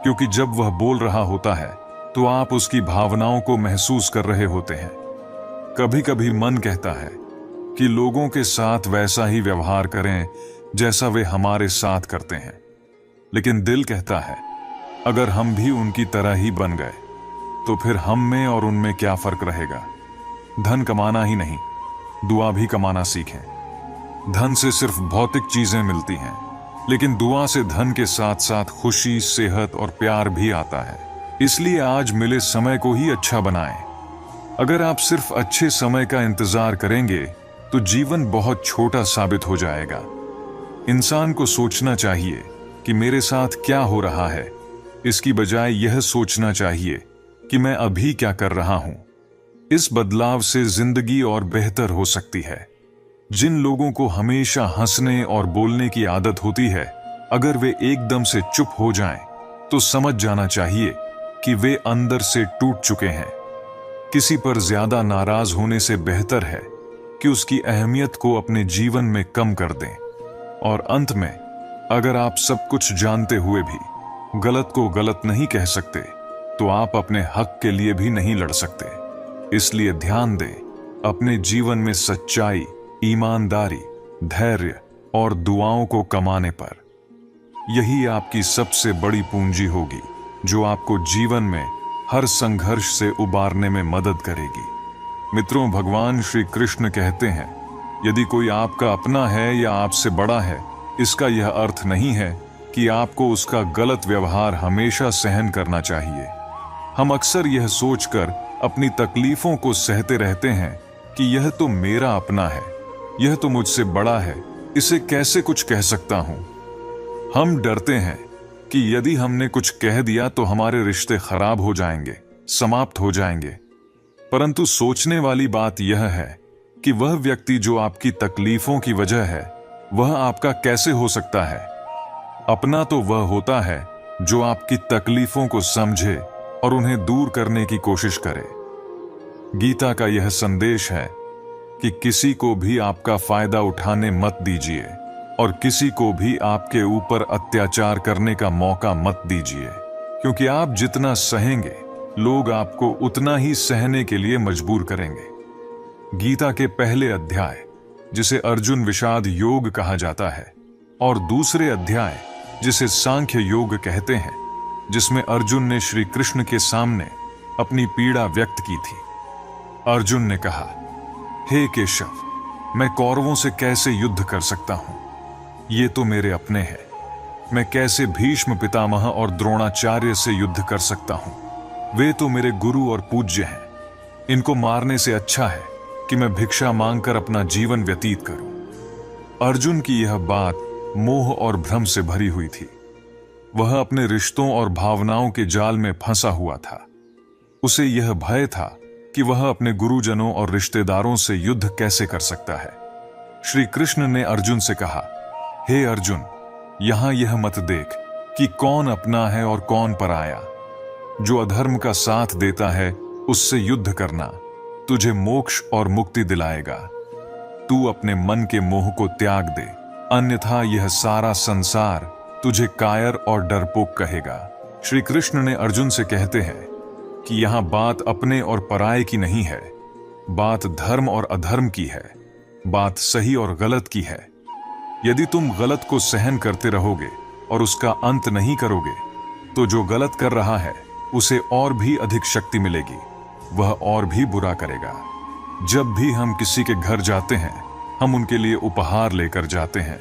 क्योंकि जब वह बोल रहा होता है तो आप उसकी भावनाओं को महसूस कर रहे होते हैं। कभी कभी मन कहता है कि लोगों के साथ वैसा ही व्यवहार करें जैसा वे हमारे साथ करते हैं, लेकिन दिल कहता है अगर हम भी उनकी तरह ही बन गए तो फिर हम में और उनमें क्या फर्क रहेगा। धन कमाना ही नहीं, दुआ भी कमाना सीखें। धन से सिर्फ भौतिक चीजें मिलती हैं, लेकिन दुआ से धन के साथ साथ खुशी, सेहत और प्यार भी आता है। इसलिए आज मिले समय को ही अच्छा बनाएं। अगर आप सिर्फ अच्छे समय का इंतजार करेंगे तो जीवन बहुत छोटा साबित हो जाएगा। इंसान को सोचना चाहिए कि मेरे साथ क्या हो रहा है, इसकी बजाय यह सोचना चाहिए कि मैं अभी क्या कर रहा हूं। इस बदलाव से जिंदगी और बेहतर हो सकती है। जिन लोगों को हमेशा हंसने और बोलने की आदत होती है, अगर वे एकदम से चुप हो जाएं, तो समझ जाना चाहिए कि वे अंदर से टूट चुके हैं। किसी पर ज्यादा नाराज होने से बेहतर है कि उसकी अहमियत को अपने जीवन में कम कर दें। और अंत में, अगर आप सब कुछ जानते हुए भी गलत को गलत नहीं कह सकते, तो आप अपने हक के लिए भी नहीं लड़ सकते। इसलिए ध्यान दें अपने जीवन में सच्चाई, ईमानदारी, धैर्य और दुआओं को कमाने पर। यही आपकी सबसे बड़ी पूंजी होगी, जो आपको जीवन में हर संघर्ष से उबारने में मदद करेगी। मित्रों, भगवान श्री कृष्ण कहते हैं, यदि कोई आपका अपना है या आपसे बड़ा है, इसका यह अर्थ नहीं है कि आपको उसका गलत व्यवहार हमेशा सहन करना चाहिए। हम अक्सर यह सोचकर अपनी तकलीफों को सहते रहते हैं कि यह तो मेरा अपना है, यह तो मुझसे बड़ा है, इसे कैसे कुछ कह सकता हूं। हम डरते हैं कि यदि हमने कुछ कह दिया तो हमारे रिश्ते खराब हो जाएंगे, समाप्त हो जाएंगे। परंतु सोचने वाली बात यह है कि वह व्यक्ति जो आपकी तकलीफों की वजह है, वह आपका कैसे हो सकता है। अपना तो वह होता है जो आपकी तकलीफों को समझे और उन्हें दूर करने की कोशिश करे। गीता का यह संदेश है कि किसी को भी आपका फायदा उठाने मत दीजिए और किसी को भी आपके ऊपर अत्याचार करने का मौका मत दीजिए, क्योंकि आप जितना सहेंगे, लोग आपको उतना ही सहने के लिए मजबूर करेंगे। गीता के पहले अध्याय, जिसे अर्जुन विषाद योग कहा जाता है, और दूसरे अध्याय, जिसे सांख्य योग कहते हैं, जिसमें अर्जुन ने श्री कृष्ण के सामने अपनी पीड़ा व्यक्त की थी। अर्जुन ने कहा, हे केशव, मैं कौरवों से कैसे युद्ध कर सकता हूं? ये तो मेरे अपने हैं। मैं कैसे भीष्म पितामह और द्रोणाचार्य से युद्ध कर सकता हूं? वे तो मेरे गुरु और पूज्य हैं। इनको मारने से अच्छा है कि मैं भिक्षा मांगकर अपना जीवन व्यतीत करूं। अर्जुन की यह बात मोह और भ्रम से भरी हुई थी। वह अपने रिश्तों और भावनाओं के जाल में फंसा हुआ था। उसे यह भय था कि वह अपने गुरुजनों और रिश्तेदारों से युद्ध कैसे कर सकता है। श्री कृष्ण ने अर्जुन से कहा, हे अर्जुन, यहां यह मत देख कि कौन अपना है और कौन पराया। जो अधर्म का साथ देता है उससे युद्ध करना तुझे मोक्ष और मुक्ति दिलाएगा। तू अपने मन के मोह को त्याग दे, अन्यथा यह सारा संसार तुझे कायर और डरपोक कहेगा। श्री कृष्ण ने अर्जुन से कहते हैं कि यहां बात अपने और पराये की नहीं है, बात धर्म और अधर्म की है, बात सही और गलत की है। यदि तुम गलत को सहन करते रहोगे और उसका अंत नहीं करोगे, तो जो गलत कर रहा है उसे और भी अधिक शक्ति मिलेगी, वह और भी बुरा करेगा। जब भी हम किसी के घर जाते हैं, हम उनके लिए उपहार लेकर जाते हैं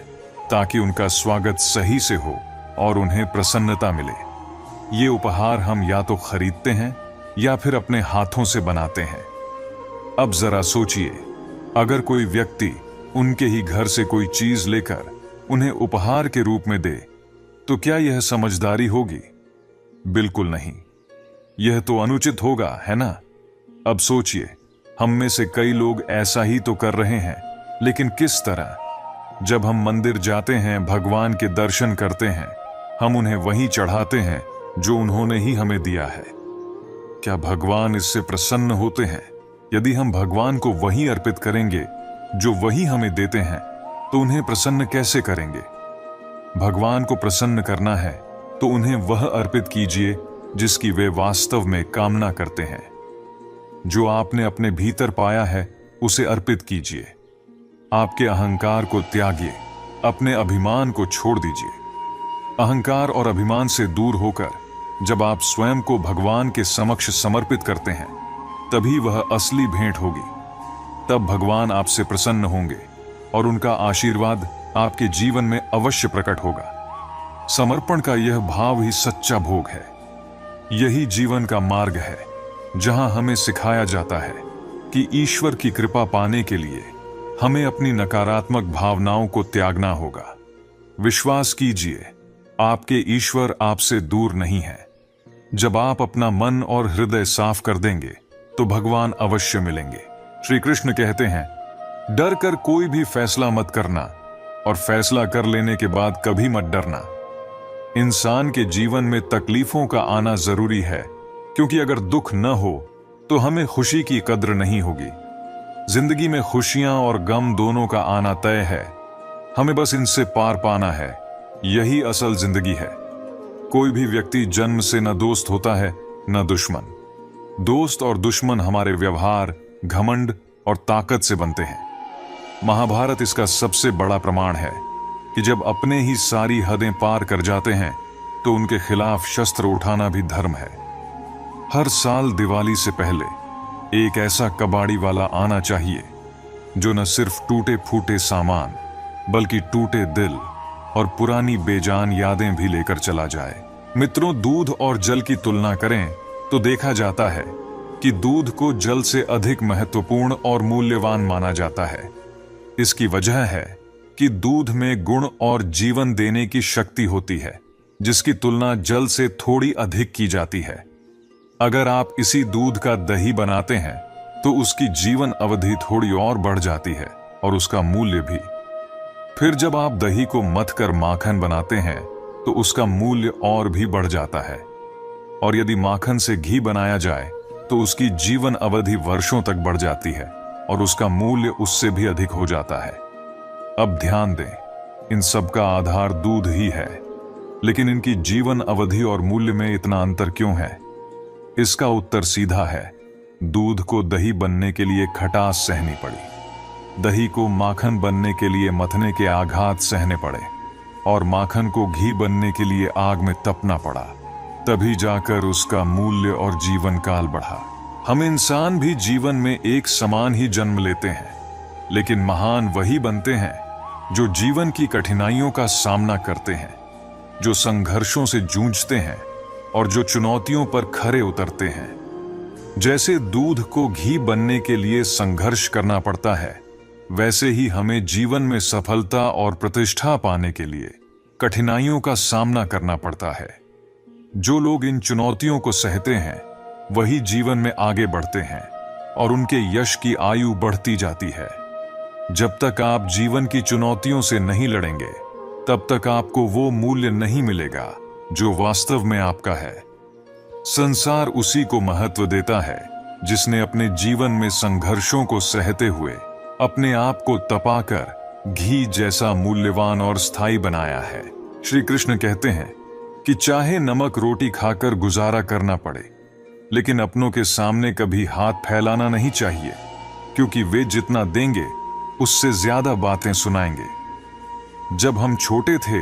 ताकि उनका स्वागत सही से हो और उन्हें प्रसन्नता मिले। ये उपहार हम या तो खरीदते हैं या फिर अपने हाथों से बनाते हैं। अब जरा सोचिए, अगर कोई व्यक्ति उनके ही घर से कोई चीज लेकर उन्हें उपहार के रूप में दे, तो क्या यह समझदारी होगी? बिल्कुल नहीं। यह तो अनुचित होगा, है ना? अब सोचिए, हम में से कई लोग ऐसा ही तो कर रहे हैं, लेकिन किस तरह? जब हम मंदिर जाते हैं, भगवान के दर्शन करते हैं, हम उन्हें वही चढ़ाते हैं जो उन्होंने ही हमें दिया है। क्या भगवान इससे प्रसन्न होते हैं? यदि हम भगवान को वही अर्पित करेंगे जो वही हमें देते हैं, तो उन्हें प्रसन्न कैसे करेंगे? भगवान को प्रसन्न करना है तो उन्हें वह अर्पित कीजिए जिसकी वे वास्तव में कामना करते हैं। जो आपने अपने भीतर पाया है उसे अर्पित कीजिए। आपके अहंकार को त्यागिए, अपने अभिमान को छोड़ दीजिए। अहंकार और अभिमान से दूर होकर जब आप स्वयं को भगवान के समक्ष समर्पित करते हैं, तभी वह असली भेंट होगी। तब भगवान आपसे प्रसन्न होंगे और उनका आशीर्वाद आपके जीवन में अवश्य प्रकट होगा। समर्पण का यह भाव ही सच्चा भोग है। यही जीवन का मार्ग है, जहां हमें सिखाया जाता है कि ईश्वर की कृपा पाने के लिए हमें अपनी नकारात्मक भावनाओं को त्यागना होगा। विश्वास कीजिए, आपके ईश्वर आपसे दूर नहीं है। जब आप अपना मन और हृदय साफ कर देंगे, तो भगवान अवश्य मिलेंगे। श्री कृष्ण कहते हैं, डर कर कोई भी फैसला मत करना और फैसला कर लेने के बाद कभी मत डरना। इंसान के जीवन में तकलीफों का आना जरूरी है, क्योंकि अगर दुख न हो तो हमें खुशी की कद्र नहीं होगी। जिंदगी में खुशियां और गम दोनों का आना तय है, हमें बस इनसे पार पाना है। यही असल जिंदगी है। कोई भी व्यक्ति जन्म से न दोस्त होता है न दुश्मन। दोस्त और दुश्मन हमारे व्यवहार, घमंड और ताकत से बनते हैं। महाभारत इसका सबसे बड़ा प्रमाण है कि जब अपने ही सारी हदें पार कर जाते हैं, तो उनके खिलाफ शस्त्र उठाना भी धर्म है। हर साल दिवाली से पहले एक ऐसा कबाड़ी वाला आना चाहिए जो न सिर्फ टूटे फूटे सामान, बल्कि टूटे दिल और पुरानी बेजान यादें भी लेकर चला जाए। मित्रों, दूध और जल की तुलना करें तो देखा जाता है कि दूध को जल से अधिक महत्वपूर्ण और मूल्यवान माना जाता है। इसकी वजह है कि दूध में गुण और जीवन देने की शक्ति होती है, जिसकी तुलना जल से थोड़ी अधिक की जाती है। अगर आप इसी दूध का दही बनाते हैं, तो उसकी जीवन अवधि थोड़ी और बढ़ जाती है और उसका मूल्य भी। फिर जब आप दही को मथ कर माखन बनाते हैं, तो उसका मूल्य और भी बढ़ जाता है। और यदि माखन से घी बनाया जाए, तो उसकी जीवन अवधि वर्षों तक बढ़ जाती है और उसका मूल्य उससे भी अधिक हो जाता है। अब ध्यान दें, इन सब का आधार दूध ही है, लेकिन इनकी जीवन अवधि और मूल्य में इतना अंतर क्यों है? इसका उत्तर सीधा है। दूध को दही बनने के लिए खटास सहनी पड़ी, दही को माखन बनने के लिए मथने के आघात सहने पड़े, और माखन को घी बनने के लिए आग में तपना पड़ा। तभी जाकर उसका मूल्य और जीवन काल बढ़ा। हम इंसान भी जीवन में एक समान ही जन्म लेते हैं, लेकिन महान वही बनते हैं जो जीवन की कठिनाइयों का सामना करते हैं, जो संघर्षों से जूझते हैं और जो चुनौतियों पर खरे उतरते हैं। जैसे दूध को घी बनने के लिए संघर्ष करना पड़ता है, वैसे ही हमें जीवन में सफलता और प्रतिष्ठा पाने के लिए कठिनाइयों का सामना करना पड़ता है। जो लोग इन चुनौतियों को सहते हैं वही जीवन में आगे बढ़ते हैं और उनके यश की आयु बढ़ती जाती है। जब तक आप जीवन की चुनौतियों से नहीं लड़ेंगे, तब तक आपको वो मूल्य नहीं मिलेगा जो वास्तव में आपका है। संसार उसी को महत्व देता है जिसने अपने जीवन में संघर्षों को सहते हुए अपने आप को तपाकर घी जैसा मूल्यवान और स्थायी बनाया है। श्री कृष्ण कहते हैं कि चाहे नमक रोटी खाकर गुजारा करना पड़े, लेकिन अपनों के सामने कभी हाथ फैलाना नहीं चाहिए, क्योंकि वे जितना देंगे उससे ज्यादा बातें सुनाएंगे। जब हम छोटे थे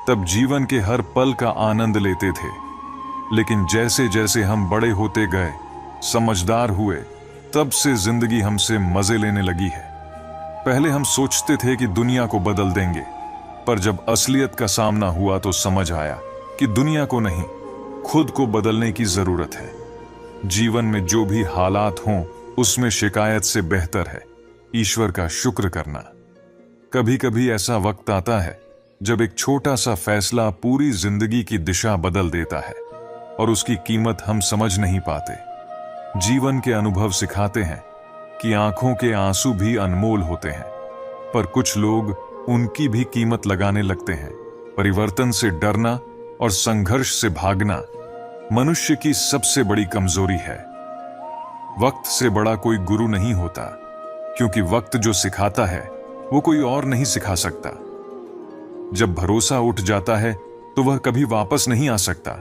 तब जीवन के हर पल का आनंद लेते थे, लेकिन जैसे जैसे हम बड़े होते गए, समझदार हुए, तब से जिंदगी हमसे मजे लेने लगी है। पहले हम सोचते थे कि दुनिया को बदल देंगे, पर जब असलियत का सामना हुआ तो समझ आया कि दुनिया को नहीं, खुद को बदलने की जरूरत है। जीवन में जो भी हालात हों, उसमें शिकायत से बेहतर है ईश्वर का शुक्र करना। कभी कभी ऐसा वक्त आता है जब एक छोटा सा फैसला पूरी जिंदगी की दिशा बदल देता है और उसकी कीमत हम समझ नहीं पाते। जीवन के अनुभव सिखाते हैं कि आंखों के आंसू भी अनमोल होते हैं, पर कुछ लोग उनकी भी कीमत लगाने लगते हैं। परिवर्तन से डरना और संघर्ष से भागना मनुष्य की सबसे बड़ी कमजोरी है। वक्त से बड़ा कोई गुरु नहीं होता, क्योंकि वक्त जो सिखाता है वो कोई और नहीं सिखा सकता। जब भरोसा उठ जाता है तो वह कभी वापस नहीं आ सकता,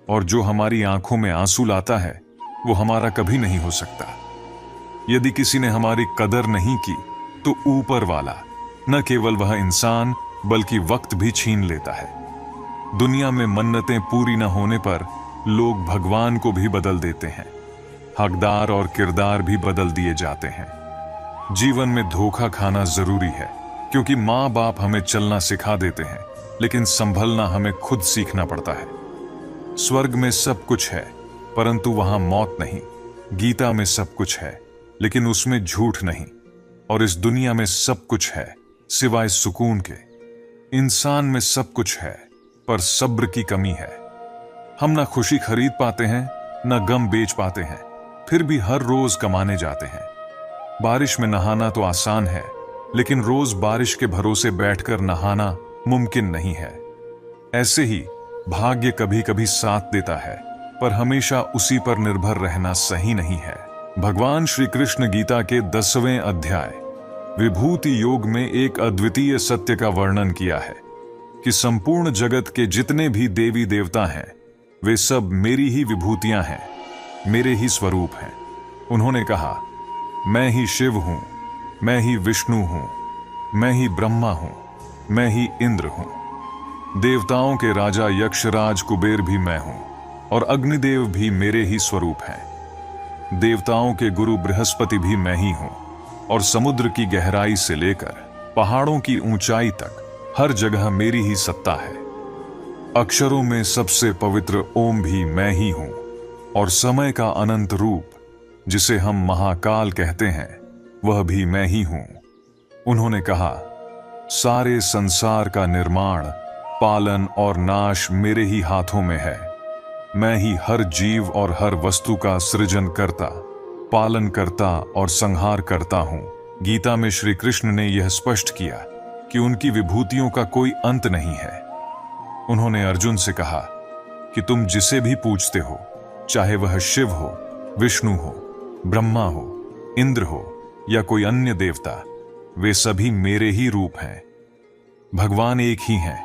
और जो हमारी आंखों में आंसू लाता है वो हमारा कभी नहीं हो सकता। यदि किसी ने हमारी कदर नहीं की तो ऊपर वाला न केवल वह इंसान बल्कि वक्त भी छीन लेता है। दुनिया में मन्नतें पूरी न होने पर लोग भगवान को भी बदल देते हैं। हकदार और किरदार भी बदल दिए जाते हैं। जीवन में धोखा खाना जरूरी है, क्योंकि माँ बाप हमें चलना सिखा देते हैं, लेकिन संभलना हमें खुद सीखना पड़ता है। स्वर्ग में सब कुछ है, परंतु वहां मौत नहीं। गीता में सब कुछ है, लेकिन उसमें झूठ नहीं। और इस दुनिया में सब कुछ है सिवाय सुकून के। इंसान में सब कुछ है, पर सब्र की कमी है। हम ना खुशी खरीद पाते हैं, ना गम बेच पाते हैं, फिर भी हर रोज कमाने जाते हैं। बारिश में नहाना तो आसान है, लेकिन रोज बारिश के भरोसे बैठकर नहाना मुमकिन नहीं है। ऐसे ही भाग्य कभी कभी साथ देता है, पर हमेशा उसी पर निर्भर रहना सही नहीं है। भगवान श्री कृष्ण गीता के 10वें अध्याय विभूति योग में एक अद्वितीय सत्य का वर्णन किया है कि संपूर्ण जगत के जितने भी देवी देवता हैं, वे सब मेरी ही विभूतियां हैं, मेरे ही स्वरूप हैं। उन्होंने कहा, मैं ही शिव हूं, मैं ही विष्णु हूं, मैं ही ब्रह्मा हूं, मैं ही इंद्र हूं। देवताओं के राजा यक्षराज कुबेर भी मैं हूं, और अग्निदेव भी मेरे ही स्वरूप हैं। देवताओं के गुरु बृहस्पति भी मैं ही हूं, और समुद्र की गहराई से लेकर पहाड़ों की ऊंचाई तक हर जगह मेरी ही सत्ता है। अक्षरों में सबसे पवित्र ओम भी मैं ही हूं, और समय का अनंत रूप जिसे हम महाकाल कहते हैं, वह भी मैं ही हूं। उन्होंने कहा, सारे संसार का निर्माण, पालन और नाश मेरे ही हाथों में है। मैं ही हर जीव और हर वस्तु का सृजन करता, पालन करता और संहार करता हूं। गीता में श्री कृष्ण ने यह स्पष्ट किया कि उनकी विभूतियों का कोई अंत नहीं है। उन्होंने अर्जुन से कहा कि तुम जिसे भी पूजते हो, चाहे वह शिव हो, विष्णु हो, ब्रह्मा हो, इंद्र हो या कोई अन्य देवता, वे सभी मेरे ही रूप हैं। भगवान एक ही हैं,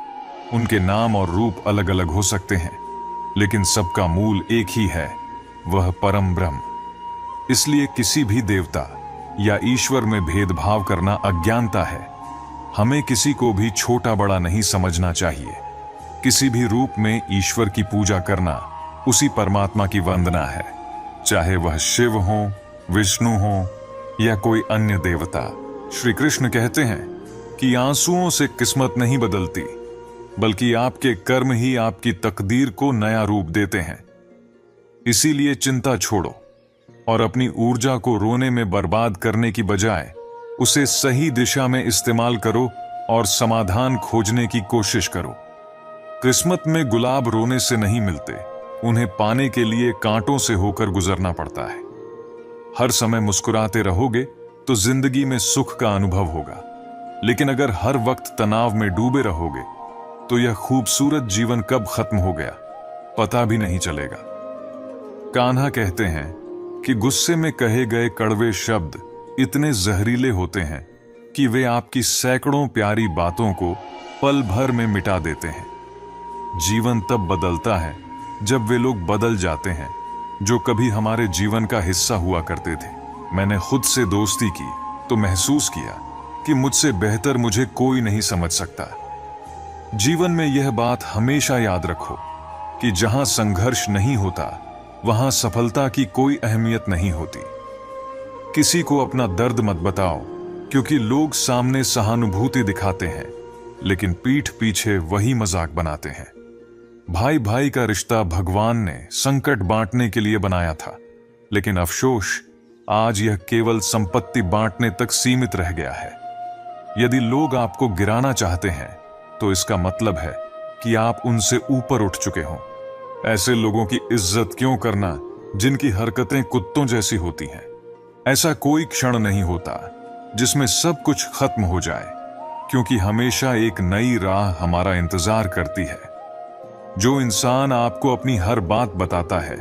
उनके नाम और रूप अलग अलग हो सकते हैं, लेकिन सबका मूल एक ही है, वह परम ब्रह्म। इसलिए किसी भी देवता या ईश्वर में भेदभाव करना अज्ञानता है। हमें किसी को भी छोटा बड़ा नहीं समझना चाहिए। किसी भी रूप में ईश्वर की पूजा करना उसी परमात्मा की वंदना है, चाहे वह शिव हो, विष्णु हो या कोई अन्य देवता। श्री कृष्ण कहते हैं कि आंसुओं से किस्मत नहीं बदलती, बल्कि आपके कर्म ही आपकी तकदीर को नया रूप देते हैं। इसीलिए चिंता छोड़ो और अपनी ऊर्जा को रोने में बर्बाद करने की बजाय उसे सही दिशा में इस्तेमाल करो और समाधान खोजने की कोशिश करो। किस्मत में गुलाब रोने से नहीं मिलते, उन्हें पाने के लिए कांटों से होकर गुजरना पड़ता है। हर समय मुस्कुराते रहोगे तो जिंदगी में सुख का अनुभव होगा, लेकिन अगर हर वक्त तनाव में डूबे रहोगे तो यह खूबसूरत जीवन कब खत्म हो गया पता भी नहीं चलेगा। कान्हा कहते हैं कि गुस्से में कहे गए कड़वे शब्द इतने जहरीले होते हैं कि वे आपकी सैकड़ों प्यारी बातों को पल भर में मिटा देते हैं। जीवन तब बदलता है जब वे लोग बदल जाते हैं जो कभी हमारे जीवन का हिस्सा हुआ करते थे। मैंने खुद से दोस्ती की तो महसूस किया कि मुझसे बेहतर मुझे कोई नहीं समझ सकता। जीवन में यह बात हमेशा याद रखो कि जहां संघर्ष नहीं होता वहां सफलता की कोई अहमियत नहीं होती। किसी को अपना दर्द मत बताओ, क्योंकि लोग सामने सहानुभूति दिखाते हैं लेकिन पीठ पीछे वही मजाक बनाते हैं। भाई भाई का रिश्ता भगवान ने संकट बांटने के लिए बनाया था, लेकिन अफसोस आज यह केवल संपत्ति बांटने तक सीमित रह गया है। यदि लोग आपको गिराना चाहते हैं तो इसका मतलब है कि आप उनसे ऊपर उठ चुके हों। ऐसे लोगों की इज्जत क्यों करना जिनकी हरकतें कुत्तों जैसी होती हैं। ऐसा कोई क्षण नहीं होता जिसमें सब कुछ खत्म हो जाए, क्योंकि हमेशा एक नई राह हमारा इंतजार करती है। जो इंसान आपको अपनी हर बात बताता है,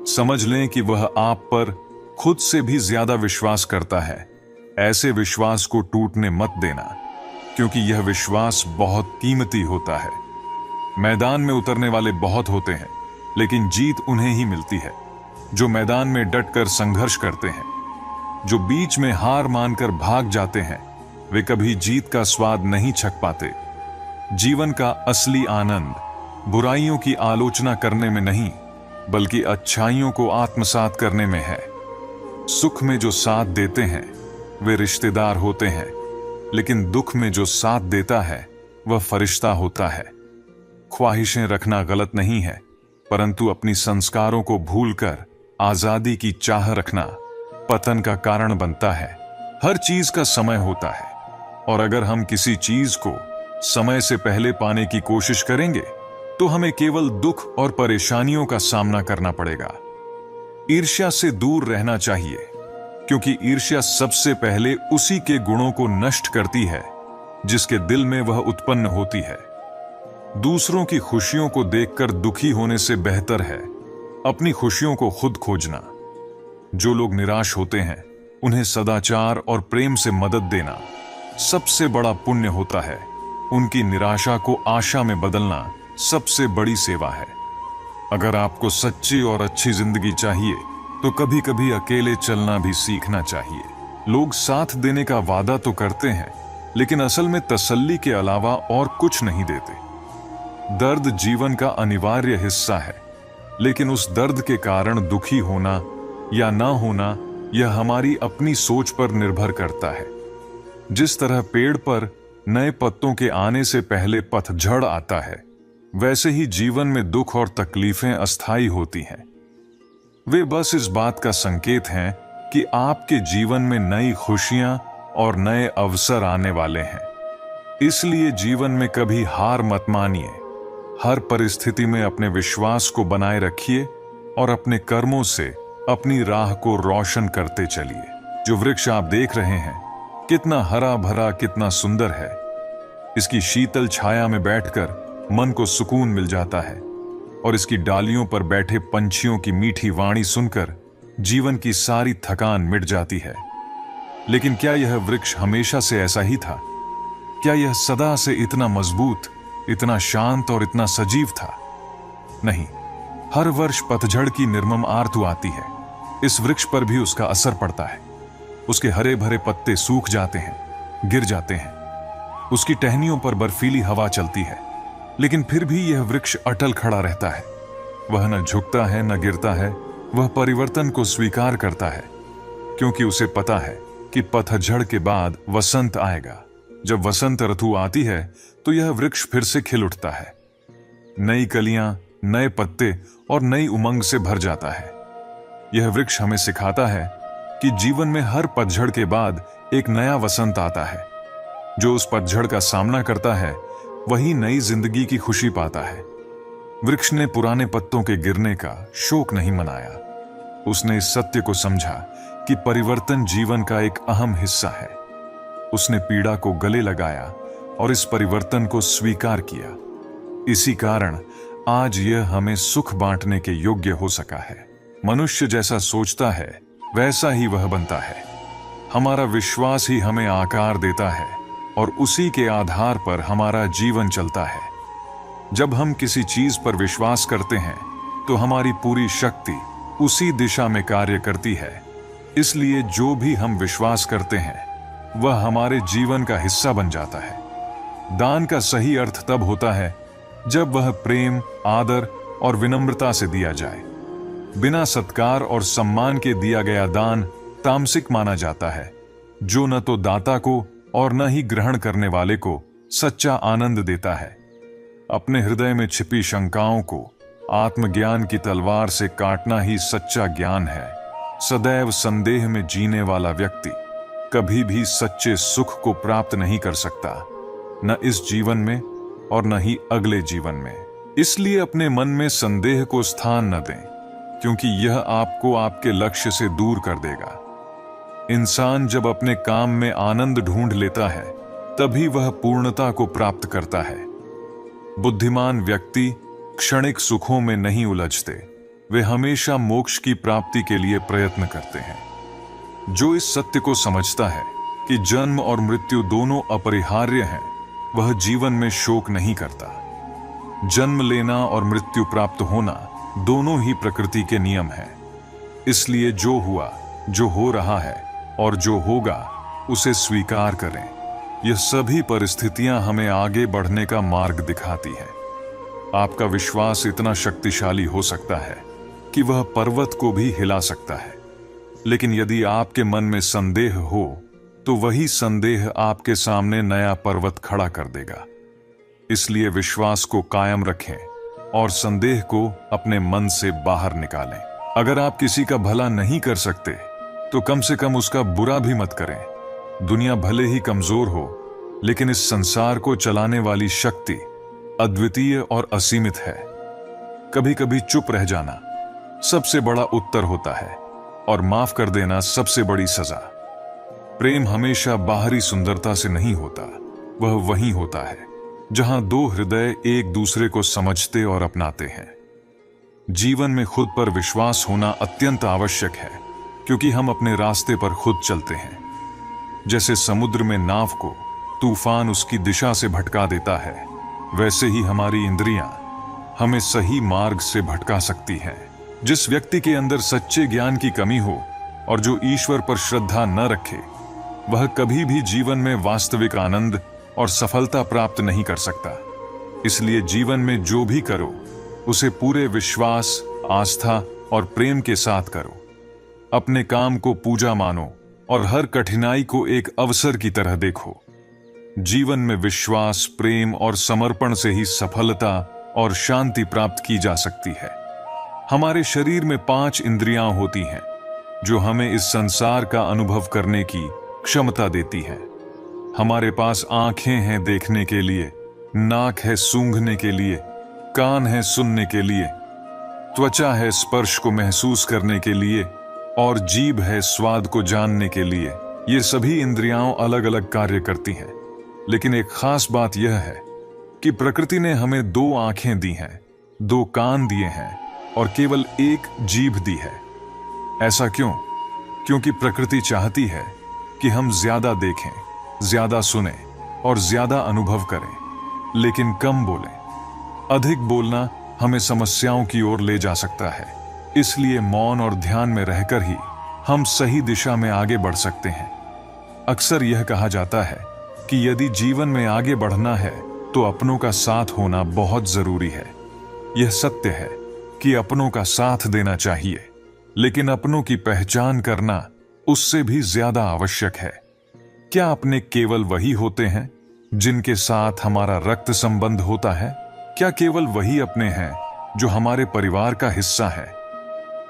समझ लें कि वह आप पर खुद से भी ज्यादा विश्वास करता है। ऐसे विश्वास को टूटने मत देना, क्योंकि यह विश्वास बहुत कीमती होता है। मैदान में उतरने वाले बहुत होते हैं, लेकिन जीत उन्हें ही मिलती है जो मैदान में डटकर संघर्ष करते हैं। जो बीच में हार मानकर भाग जाते हैं वे कभी जीत का स्वाद नहीं चख पाते। जीवन का असली आनंद बुराइयों की आलोचना करने में नहीं, बल्कि अच्छाइयों को आत्मसात करने में है। सुख में जो साथ देते हैं वे रिश्तेदार होते हैं, लेकिन दुख में जो साथ देता है वह फरिश्ता होता है। ख्वाहिशें रखना गलत नहीं है, परंतु अपनी संस्कारों को भूलकर आजादी की चाह रखना पतन का कारण बनता है। हर चीज का समय होता है, और अगर हम किसी चीज को समय से पहले पाने की कोशिश करेंगे तो हमें केवल दुख और परेशानियों का सामना करना पड़ेगा। ईर्ष्या से दूर रहना चाहिए, क्योंकि ईर्ष्या सबसे पहले उसी के गुणों को नष्ट करती है जिसके दिल में वह उत्पन्न होती है। दूसरों की खुशियों को देखकर दुखी होने से बेहतर है अपनी खुशियों को खुद खोजना। जो लोग निराश होते हैं उन्हें सदाचार और प्रेम से मदद देना सबसे बड़ा पुण्य होता है। उनकी निराशा को आशा में बदलना सबसे बड़ी सेवा है। अगर आपको सच्ची और अच्छी जिंदगी चाहिए तो कभी कभी अकेले चलना भी सीखना चाहिए। लोग साथ देने का वादा तो करते हैं, लेकिन असल में तसल्ली के अलावा और कुछ नहीं देते। दर्द जीवन का अनिवार्य हिस्सा है, लेकिन उस दर्द के कारण दुखी होना या ना होना यह हमारी अपनी सोच पर निर्भर करता है। जिस तरह पेड़ पर नए पत्तों के आने से पहले पतझड़ आता है, वैसे ही जीवन में दुख और तकलीफें अस्थायी होती हैं। वे बस इस बात का संकेत हैं कि आपके जीवन में नई खुशियां और नए अवसर आने वाले हैं। इसलिए जीवन में कभी हार मत मानिए। हर परिस्थिति में अपने विश्वास को बनाए रखिए और अपने कर्मों से अपनी राह को रोशन करते चलिए। जो वृक्ष आप देख रहे हैं कितना हरा भरा, कितना सुंदर है। इसकी शीतल छाया में बैठकर मन को सुकून मिल जाता है, और इसकी डालियों पर बैठे पंछियों की मीठी वाणी सुनकर जीवन की सारी थकान मिट जाती है। लेकिन क्या यह वृक्ष हमेशा से ऐसा ही था? क्या यह सदा से इतना मजबूत, इतना शांत और इतना सजीव था? नहीं, हर वर्ष पतझड़ की निर्मम आरतू आती है। इस वृक्ष पर भी उसका असर पड़ता है। उसके हरे भरे पत्ते सूख जाते हैं, गिर जाते हैं। उसकी टहनियों पर बर्फीली हवा चलती है, लेकिन फिर भी यह वृक्ष अटल खड़ा रहता है। वह न झुकता है न गिरता है, वह परिवर्तन को स्वीकार करता है, क्योंकि उसे पता है कि पतझड़ के बाद वसंत आएगा। जब वसंत ऋतु आती है तो यह वृक्ष फिर से खिल उठता है, नई कलियां, नए पत्ते और नई उमंग से भर जाता है। यह वृक्ष हमें सिखाता है कि जीवन में हर पतझड़ के बाद एक नया वसंत आता है। जो उस पतझड़ का सामना करता है वही नई जिंदगी की खुशी पाता है। वृक्ष ने पुराने पत्तों के गिरने का शोक नहीं मनाया। उसने इस सत्य को समझा कि परिवर्तन जीवन का एक अहम हिस्सा है। उसने पीड़ा को गले लगाया और इस परिवर्तन को स्वीकार किया। इसी कारण आज यह हमें सुख बांटने के योग्य हो सका है। मनुष्य जैसा सोचता है वैसा ही वह बनता है। हमारा विश्वास ही हमें आकार देता है और उसी के आधार पर हमारा जीवन चलता है। जब हम किसी चीज पर विश्वास करते हैं तो हमारी पूरी शक्ति उसी दिशा में कार्य करती है। इसलिए जो भी हम विश्वास करते हैं वह हमारे जीवन का हिस्सा बन जाता है। दान का सही अर्थ तब होता है जब वह प्रेम, आदर और विनम्रता से दिया जाए। बिना सत्कार और सम्मान के दिया गया दान तामसिक माना जाता है, जो न तो दाता को और न ही ग्रहण करने वाले को सच्चा आनंद देता है। अपने हृदय में छिपी शंकाओं को आत्मज्ञान की तलवार से काटना ही सच्चा ज्ञान है। सदैव संदेह में जीने वाला व्यक्ति कभी भी सच्चे सुख को प्राप्त नहीं कर सकता, न इस जीवन में और न ही अगले जीवन में। इसलिए अपने मन में संदेह को स्थान न दें, क्योंकि यह आपको आपके लक्ष्य से दूर कर देगा। इंसान जब अपने काम में आनंद ढूंढ लेता है तभी वह पूर्णता को प्राप्त करता है। बुद्धिमान व्यक्ति क्षणिक सुखों में नहीं उलझते, वे हमेशा मोक्ष की प्राप्ति के लिए प्रयत्न करते हैं। जो इस सत्य को समझता है कि जन्म और मृत्यु दोनों अपरिहार्य हैं, वह जीवन में शोक नहीं करता। जन्म लेना और मृत्यु प्राप्त होना दोनों ही प्रकृति के नियम हैं। इसलिए जो हुआ, जो हो रहा है और जो होगा उसे स्वीकार करें। यह सभी परिस्थितियां हमें आगे बढ़ने का मार्ग दिखाती हैं। आपका विश्वास इतना शक्तिशाली हो सकता है कि वह पर्वत को भी हिला सकता है, लेकिन यदि आपके मन में संदेह हो तो वही संदेह आपके सामने नया पर्वत खड़ा कर देगा। इसलिए विश्वास को कायम रखें और संदेह को अपने मन से बाहर निकालें। अगर आप किसी का भला नहीं कर सकते तो कम से कम उसका बुरा भी मत करें। दुनिया भले ही कमजोर हो, लेकिन इस संसार को चलाने वाली शक्ति अद्वितीय और असीमित है। कभी कभी चुप रह जाना सबसे बड़ा उत्तर होता है और माफ कर देना सबसे बड़ी सजा। प्रेम हमेशा बाहरी सुंदरता से नहीं होता, वह वहीं होता है जहां दो हृदय एक दूसरे को समझते और अपनाते हैं। जीवन में खुद पर विश्वास होना अत्यंत आवश्यक है, क्योंकि हम अपने रास्ते पर खुद चलते हैं। जैसे समुद्र में नाव को तूफान उसकी दिशा से भटका देता है, वैसे ही हमारी इंद्रियां हमें सही मार्ग से भटका सकती हैं। जिस व्यक्ति के अंदर सच्चे ज्ञान की कमी हो और जो ईश्वर पर श्रद्धा न रखे, वह कभी भी जीवन में वास्तविक आनंद और सफलता प्राप्त नहीं कर सकता। इसलिए जीवन में जो भी करो उसे पूरे विश्वास, आस्था और प्रेम के साथ करो। अपने काम को पूजा मानो और हर कठिनाई को एक अवसर की तरह देखो। जीवन में विश्वास, प्रेम और समर्पण से ही सफलता और शांति प्राप्त की जा सकती है। हमारे शरीर में 5 इंद्रियां होती हैं जो हमें इस संसार का अनुभव करने की क्षमता देती हैं। हमारे पास आंखें हैं देखने के लिए, नाक है सूंघने के लिए, कान है सुनने के लिए, त्वचा है स्पर्श को महसूस करने के लिए और जीभ है स्वाद को जानने के लिए। ये सभी इंद्रियां अलग अलग कार्य करती हैं, लेकिन एक खास बात यह है कि प्रकृति ने हमें 2 आंखें दी हैं, 2 कान दिए हैं और केवल 1 जीभ दी है। ऐसा क्यों? क्योंकि प्रकृति चाहती है कि हम ज्यादा देखें, ज्यादा सुने और ज्यादा अनुभव करें, लेकिन कम बोलें। अधिक बोलना हमें समस्याओं की ओर ले जा सकता है। इसलिए मौन और ध्यान में रहकर ही हम सही दिशा में आगे बढ़ सकते हैं। अक्सर यह कहा जाता है कि यदि जीवन में आगे बढ़ना है तो अपनों का साथ होना बहुत जरूरी है। यह सत्य है, कि अपनों का साथ देना चाहिए, लेकिन अपनों की पहचान करना उससे भी ज्यादा आवश्यक है। क्या अपने केवल वही होते हैं जिनके साथ हमारा रक्त संबंध होता है? क्या केवल वही अपने हैं जो हमारे परिवार का हिस्सा है?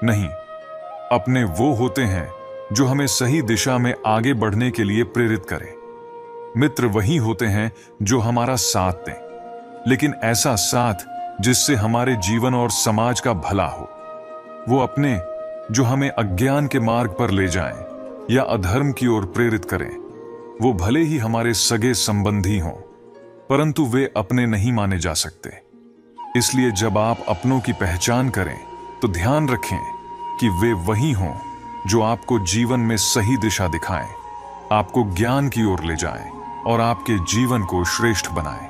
नहीं, अपने वो होते हैं जो हमें सही दिशा में आगे बढ़ने के लिए प्रेरित करें। मित्र वही होते हैं जो हमारा साथ दें, लेकिन ऐसा साथ जिससे हमारे जीवन और समाज का भला हो। वो अपने जो हमें अज्ञान के मार्ग पर ले जाएं या अधर्म की ओर प्रेरित करें। वो भले ही हमारे सगे संबंधी हों, परंतु वे अपने नहीं माने जा सकते। इसलिए जब आप अपनों की पहचान करें तो ध्यान रखें कि वे वही हों जो आपको जीवन में सही दिशा दिखाएं, आपको ज्ञान की ओर ले जाएं और आपके जीवन को श्रेष्ठ बनाएं।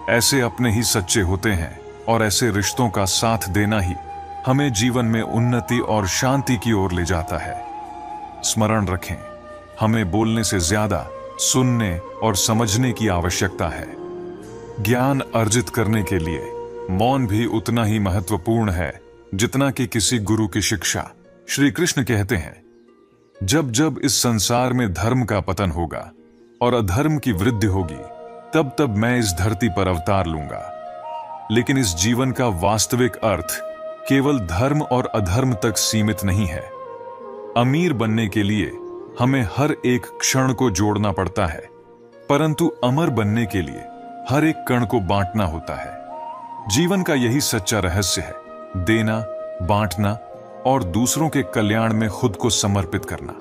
ऐसे अपने ही सच्चे होते हैं और ऐसे रिश्तों का साथ देना ही हमें जीवन में उन्नति और शांति की ओर ले जाता है। स्मरण रखें, हमें बोलने से ज्यादा सुनने और समझने की आवश्यकता है। ज्ञान अर्जित करने के लिए मौन भी उतना ही महत्वपूर्ण है जितना कि किसी गुरु की शिक्षा। श्री कृष्ण कहते हैं, जब जब इस संसार में धर्म का पतन होगा और अधर्म की वृद्धि होगी, तब तब मैं इस धरती पर अवतार लूंगा। लेकिन इस जीवन का वास्तविक अर्थ केवल धर्म और अधर्म तक सीमित नहीं है। अमीर बनने के लिए हमें हर एक क्षण को जोड़ना पड़ता है, परंतु अमर बनने के लिए हर एक कण को बांटना होता है। जीवन का यही सच्चा रहस्य है, देना, बांटना और दूसरों के कल्याण में खुद को समर्पित करना।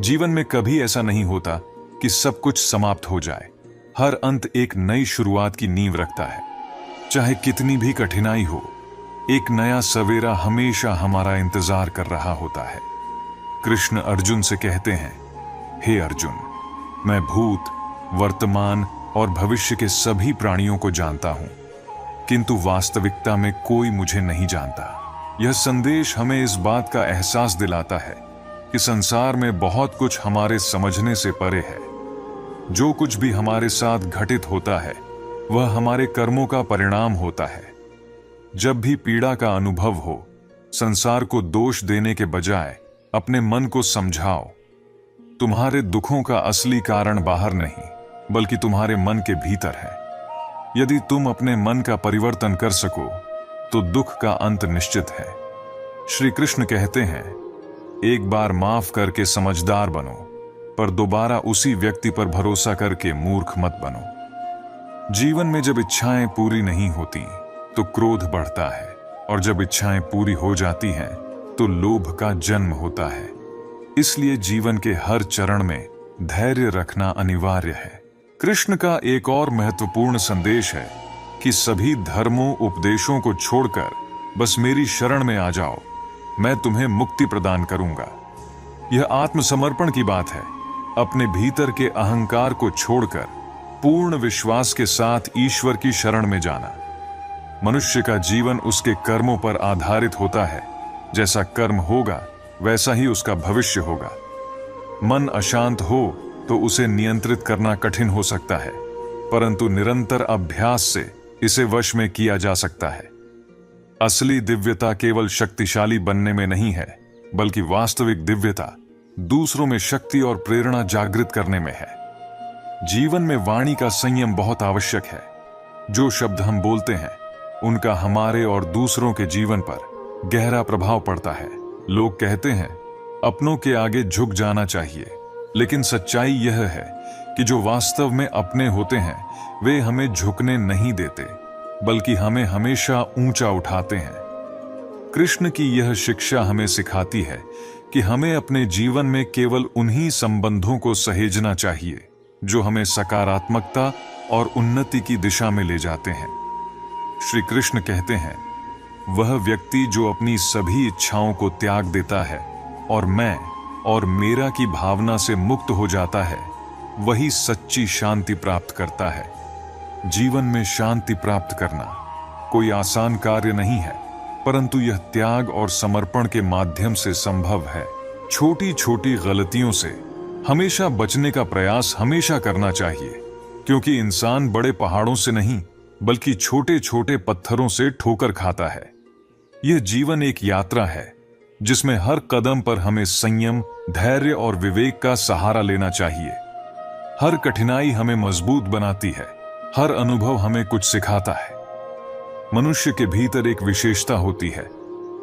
जीवन में कभी ऐसा नहीं होता कि सब कुछ समाप्त हो जाए। हर अंत एक नई शुरुआत की नींव रखता है। चाहे कितनी भी कठिनाई हो, एक नया सवेरा हमेशा हमारा इंतजार कर रहा होता है। कृष्ण अर्जुन से कहते हैं, हे अर्जुन, मैं भूत, वर्तमान और भविष्य के सभी प्राणियों को जानता हूं, किंतु वास्तविकता में कोई मुझे नहीं जानता। यह संदेश हमें इस बात का एहसास दिलाता है कि संसार में बहुत कुछ हमारे समझने से परे है। जो कुछ भी हमारे साथ घटित होता है वह हमारे कर्मों का परिणाम होता है। जब भी पीड़ा का अनुभव हो, संसार को दोष देने के बजाय अपने मन को समझाओ। तुम्हारे दुखों का असली कारण बाहर नहीं, बल्कि तुम्हारे मन के भीतर है। यदि तुम अपने मन का परिवर्तन कर सको तो दुख का अंत निश्चित है। श्री कृष्ण कहते हैं, एक बार माफ करके समझदार बनो, पर दोबारा उसी व्यक्ति पर भरोसा करके मूर्ख मत बनो। जीवन में जब इच्छाएं पूरी नहीं होती तो क्रोध बढ़ता है, और जब इच्छाएं पूरी हो जाती हैं तो लोभ का जन्म होता है। इसलिए जीवन के हर चरण में धैर्य रखना अनिवार्य है। कृष्ण का एक और महत्वपूर्ण संदेश है कि सभी धर्मों उपदेशों को छोड़कर बस मेरी शरण में आ जाओ, मैं तुम्हें मुक्ति प्रदान करूंगा। यह आत्मसमर्पण की बात है, अपने भीतर के अहंकार को छोड़कर पूर्ण विश्वास के साथ ईश्वर की शरण में जाना। मनुष्य का जीवन उसके कर्मों पर आधारित होता है। जैसा कर्म होगा वैसा ही उसका भविष्य होगा। मन अशांत हो तो उसे नियंत्रित करना कठिन हो सकता है, परंतु निरंतर अभ्यास से इसे वश में किया जा सकता है। असली दिव्यता केवल शक्तिशाली बनने में नहीं है, बल्कि वास्तविक दिव्यता दूसरों में शक्ति और प्रेरणा जागृत करने में है। जीवन में वाणी का संयम बहुत आवश्यक है। जो शब्द हम बोलते हैं उनका हमारे और दूसरों के जीवन पर गहरा प्रभाव पड़ता है। लोग कहते हैं अपनों के आगे झुक जाना चाहिए, लेकिन सच्चाई यह है कि जो वास्तव में अपने होते हैं वे हमें झुकने नहीं देते, बल्कि हमें हमेशा ऊंचा उठाते हैं। कृष्ण की यह शिक्षा हमें सिखाती है कि हमें अपने जीवन में केवल उन्हीं संबंधों को सहेजना चाहिए जो हमें सकारात्मकता और उन्नति की दिशा में ले जाते हैं। श्री कृष्ण कहते हैं, वह व्यक्ति जो अपनी सभी इच्छाओं को त्याग देता है और मैं और मेरा की भावना से मुक्त हो जाता है, वही सच्ची शांति प्राप्त करता है। जीवन में शांति प्राप्त करना कोई आसान कार्य नहीं है, परंतु यह त्याग और समर्पण के माध्यम से संभव है। छोटी छोटी गलतियों से हमेशा बचने का प्रयास हमेशा करना चाहिए, क्योंकि इंसान बड़े पहाड़ों से नहीं बल्कि छोटे छोटे पत्थरों से ठोकर खाता है। यह जीवन एक यात्रा है जिसमें हर कदम पर हमें संयम, धैर्य और विवेक का सहारा लेना चाहिए। हर कठिनाई हमें मजबूत बनाती है, हर अनुभव हमें कुछ सिखाता है। मनुष्य के भीतर एक विशेषता होती है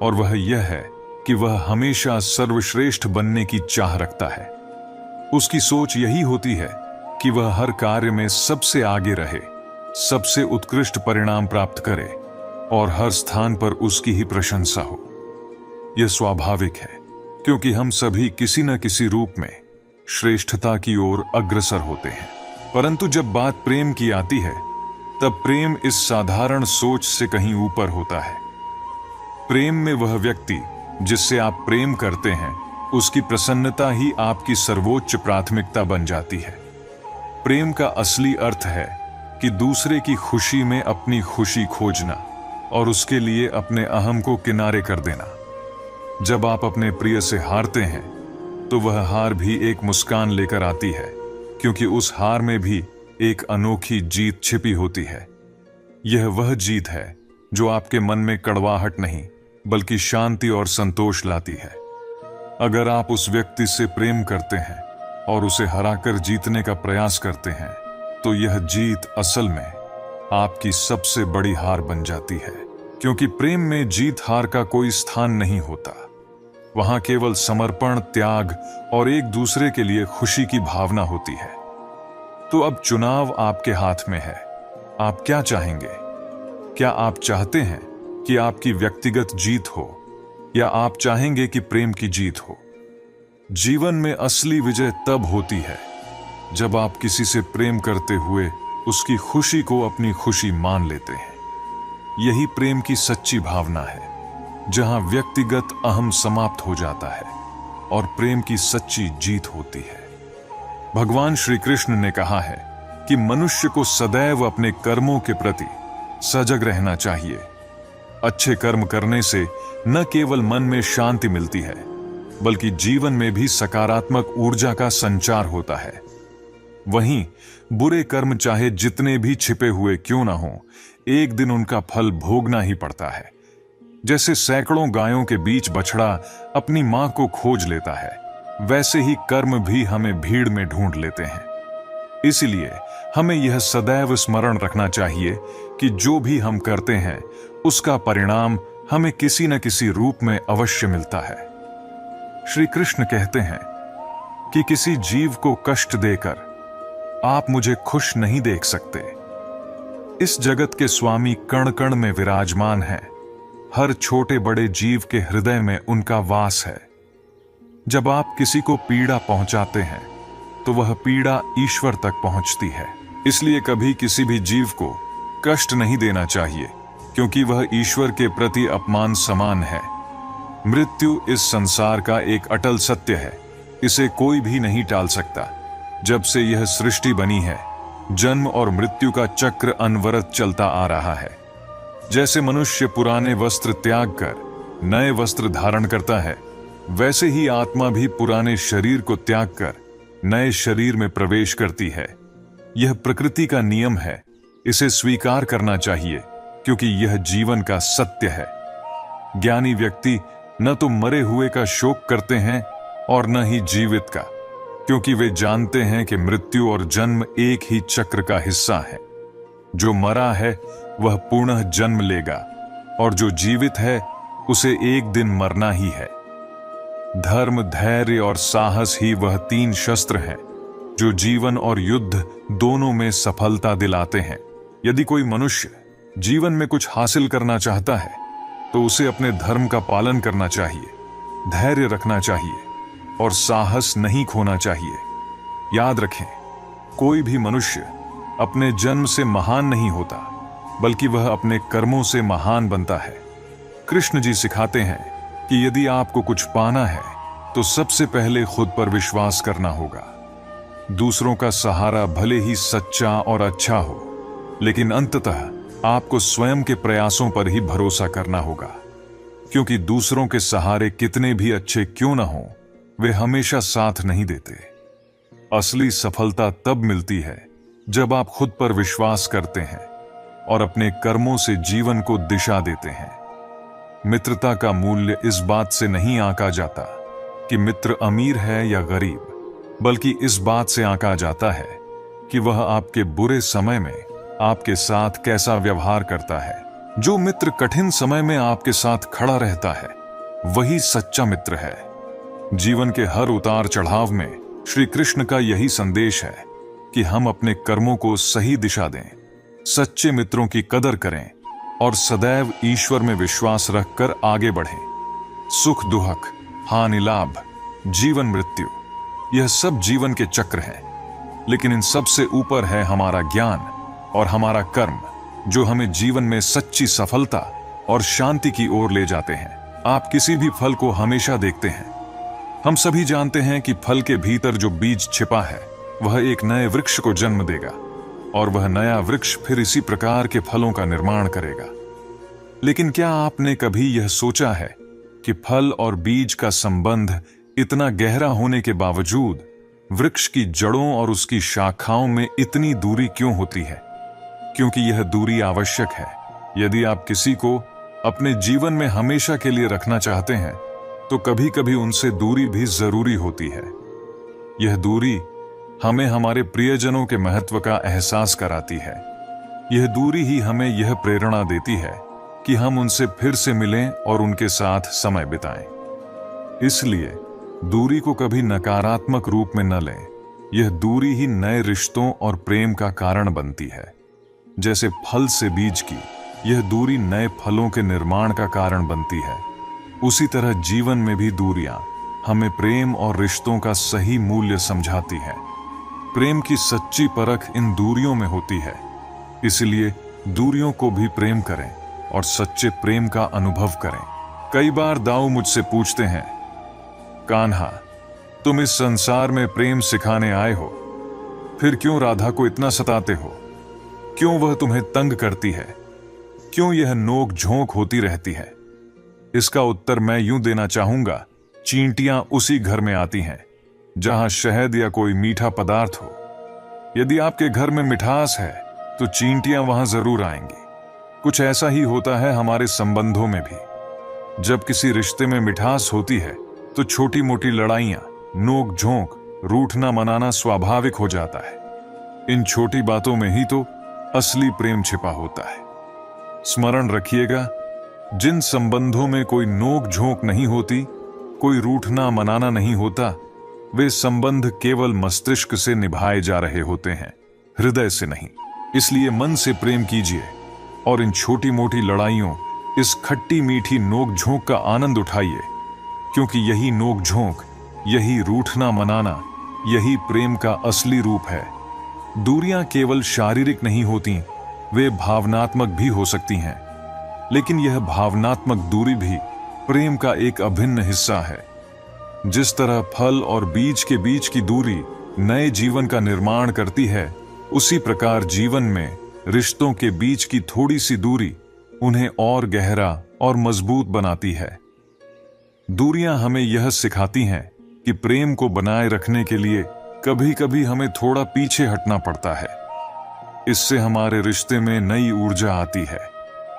और वह यह है कि वह हमेशा सर्वश्रेष्ठ बनने की चाह रखता है। उसकी सोच यही होती है कि वह हर कार्य में सबसे आगे रहे, सबसे उत्कृष्ट परिणाम प्राप्त करे और हर स्थान पर उसकी ही प्रशंसा हो। यह स्वाभाविक है क्योंकि हम सभी किसी न किसी रूप में श्रेष्ठता की ओर अग्रसर होते हैं। परंतु जब बात प्रेम की आती है, तब प्रेम इस साधारण सोच से कहीं ऊपर होता है। प्रेम में वह व्यक्ति जिससे आप प्रेम करते हैं, उसकी प्रसन्नता ही आपकी सर्वोच्च प्राथमिकता बन जाती है। प्रेम का असली अर्थ है कि दूसरे की खुशी में अपनी खुशी खोजना और उसके लिए अपने अहम को किनारे कर देना। जब आप अपने प्रिय से हारते हैं, तो वह हार भी एक मुस्कान लेकर आती है, क्योंकि उस हार में भी एक अनोखी जीत छिपी होती है। यह वह जीत है जो आपके मन में कड़वाहट नहीं, बल्कि शांति और संतोष लाती है। अगर आप उस व्यक्ति से प्रेम करते हैं और उसे हराकर जीतने का प्रयास करते हैं, तो यह जीत असल में आपकी सबसे बड़ी हार बन जाती है, क्योंकि प्रेम में जीत हार का कोई स्थान नहीं होता। वहां केवल समर्पण, त्याग और एक दूसरे के लिए खुशी की भावना होती है। तो अब चुनाव आपके हाथ में है। आप क्या चाहेंगे? क्या आप चाहते हैं कि आपकी व्यक्तिगत जीत हो, या आप चाहेंगे कि प्रेम की जीत हो? जीवन में असली विजय तब होती है जब आप किसी से प्रेम करते हुए उसकी खुशी को अपनी खुशी मान लेते हैं। यही प्रेम की सच्ची भावना है, जहां व्यक्तिगत अहम समाप्त हो जाता है और प्रेम की सच्ची जीत होती है। भगवान श्री कृष्ण ने कहा है कि मनुष्य को सदैव अपने कर्मों के प्रति सजग रहना चाहिए। अच्छे कर्म करने से न केवल मन में शांति मिलती है, बल्कि जीवन में भी सकारात्मक ऊर्जा का संचार होता है। वहीं बुरे कर्म चाहे जितने भी छिपे हुए क्यों ना हों, एक दिन उनका फल भोगना ही पड़ता है। जैसे सैकड़ों गायों के बीच बछड़ा अपनी मां को खोज लेता है, वैसे ही कर्म भी हमें भीड़ में ढूंढ लेते हैं। इसलिए हमें यह सदैव स्मरण रखना चाहिए कि जो भी हम करते हैं, उसका परिणाम हमें किसी न किसी रूप में अवश्य मिलता है। श्री कृष्ण कहते हैं कि किसी जीव को कष्ट देकर आप मुझे खुश नहीं देख सकते। इस जगत के स्वामी कण कण में विराजमान हैं। हर छोटे बड़े जीव के हृदय में उनका वास है। जब आप किसी को पीड़ा पहुंचाते हैं, तो वह पीड़ा ईश्वर तक पहुंचती है। इसलिए कभी किसी भी जीव को कष्ट नहीं देना चाहिए, क्योंकि वह ईश्वर के प्रति अपमान समान है। मृत्यु इस संसार का एक अटल सत्य है। इसे कोई भी नहीं टाल सकता। जब से यह सृष्टि बनी है, जन्म और मृत्यु का चक्र अनवरत चलता आ रहा है। जैसे मनुष्य पुराने वस्त्र त्याग कर नए वस्त्र धारण करता है, वैसे ही आत्मा भी पुराने शरीर को त्याग कर नए शरीर में प्रवेश करती है। यह प्रकृति का नियम है। इसे स्वीकार करना चाहिए, क्योंकि यह जीवन का सत्य है। ज्ञानी व्यक्ति न तो मरे हुए का शोक करते हैं और न ही जीवित का, क्योंकि वे जानते हैं कि मृत्यु और जन्म एक ही चक्र का हिस्सा है। जो मरा है वह पुनः जन्म लेगा, और जो जीवित है उसे एक दिन मरना ही है। धर्म, धैर्य और साहस ही वह 3 शस्त्र हैं जो जीवन और युद्ध दोनों में सफलता दिलाते हैं। यदि कोई मनुष्य जीवन में कुछ हासिल करना चाहता है, तो उसे अपने धर्म का पालन करना चाहिए, धैर्य रखना चाहिए और साहस नहीं खोना चाहिए। याद रखें, कोई भी मनुष्य अपने जन्म से महान नहीं होता, बल्कि वह अपने कर्मों से महान बनता है। कृष्ण जी सिखाते हैं कि यदि आपको कुछ पाना है, तो सबसे पहले खुद पर विश्वास करना होगा। दूसरों का सहारा भले ही सच्चा और अच्छा हो, लेकिन अंततः आपको स्वयं के प्रयासों पर ही भरोसा करना होगा, क्योंकि दूसरों के सहारे कितने भी अच्छे क्यों ना हों, वे हमेशा साथ नहीं देते। असली सफलता तब मिलती है जब आप खुद पर विश्वास करते हैं और अपने कर्मों से जीवन को दिशा देते हैं। मित्रता का मूल्य इस बात से नहीं आंका जाता कि मित्र अमीर है या गरीब, बल्कि इस बात से आंका जाता है कि वह आपके बुरे समय में आपके साथ कैसा व्यवहार करता है। जो मित्र कठिन समय में आपके साथ खड़ा रहता है, वही सच्चा मित्र है। जीवन के हर उतार चढ़ाव में श्री कृष्ण का यही संदेश है कि हम अपने कर्मों को सही दिशा दें, सच्चे मित्रों की कदर करें और सदैव ईश्वर में विश्वास रखकर आगे बढ़ें। सुख दुख, हानि लाभ, जीवन मृत्यु, यह सब जीवन के चक्र हैं, लेकिन इन सब से ऊपर है हमारा ज्ञान और हमारा कर्म, जो हमें जीवन में सच्ची सफलता और शांति की ओर ले जाते हैं। आप किसी भी फल को हमेशा देखते हैं। हम सभी जानते हैं कि फल के भीतर जो बीज छिपा है, वह एक नए वृक्ष को जन्म देगा और वह नया वृक्ष फिर इसी प्रकार के फलों का निर्माण करेगा। लेकिन क्या आपने कभी यह सोचा है कि फल और बीज का संबंध इतना गहरा होने के बावजूद वृक्ष की जड़ों और उसकी शाखाओं में इतनी दूरी क्यों होती है? क्योंकि यह दूरी आवश्यक है। यदि आप किसी को अपने जीवन में हमेशा के लिए रखना चाहते हैं, तो कभी कभी उनसे दूरी भी जरूरी होती है। यह दूरी हमें हमारे प्रियजनों के महत्व का एहसास कराती है। यह दूरी ही हमें यह प्रेरणा देती है कि हम उनसे फिर से मिलें और उनके साथ समय बिताएं। इसलिए दूरी को कभी नकारात्मक रूप में न लें। यह दूरी ही नए रिश्तों और प्रेम का कारण बनती है। जैसे फल से बीज की यह दूरी नए फलों के निर्माण का कारण बनती है, उसी तरह जीवन में भी दूरियां हमें प्रेम और रिश्तों का सही मूल्य समझाती है। प्रेम की सच्ची परख इन दूरियों में होती है। इसलिए दूरियों को भी प्रेम करें और सच्चे प्रेम का अनुभव करें। कई बार दाऊ मुझसे पूछते हैं, कान्हा, तुम इस संसार में प्रेम सिखाने आए हो, फिर क्यों राधा को इतना सताते हो? क्यों वह तुम्हें तंग करती है? क्यों यह नोक झोंक होती रहती है? इसका उत्तर मैं यूं देना चाहूंगा, चींटियां उसी घर में आती हैं जहां शहद या कोई मीठा पदार्थ हो। यदि आपके घर में मिठास है, तो चींटियां वहां जरूर आएंगी। कुछ ऐसा ही होता है हमारे संबंधों में भी। जब किसी रिश्ते में मिठास होती है, तो छोटी मोटी लड़ाइयां, नोक झोंक, रूठना मनाना स्वाभाविक हो जाता है। इन छोटी बातों में ही तो असली प्रेम छिपा होता है। स्मरण रखिएगा, जिन संबंधों में कोई नोक झोंक नहीं होती, कोई रूठना मनाना नहीं होता, वे संबंध केवल मस्तिष्क से निभाए जा रहे होते हैं, हृदय से नहीं। इसलिए मन से प्रेम कीजिए और इन छोटी मोटी लड़ाइयों, इस खट्टी मीठी नोक झोंक का आनंद उठाइए, क्योंकि यही नोक झोंक, यही रूठना मनाना, यही प्रेम का असली रूप है। दूरियां केवल शारीरिक नहीं होती, वे भावनात्मक भी हो सकती हैं। लेकिन यह भावनात्मक दूरी भी प्रेम का एक अभिन्न हिस्सा है। जिस तरह फल और बीज के बीच की दूरी नए जीवन का निर्माण करती है, उसी प्रकार जीवन में रिश्तों के बीच की थोड़ी सी दूरी उन्हें और गहरा और मजबूत बनाती है। दूरियां हमें यह सिखाती हैं कि प्रेम को बनाए रखने के लिए कभी कभी हमें थोड़ा पीछे हटना पड़ता है। इससे हमारे रिश्ते में नई ऊर्जा आती है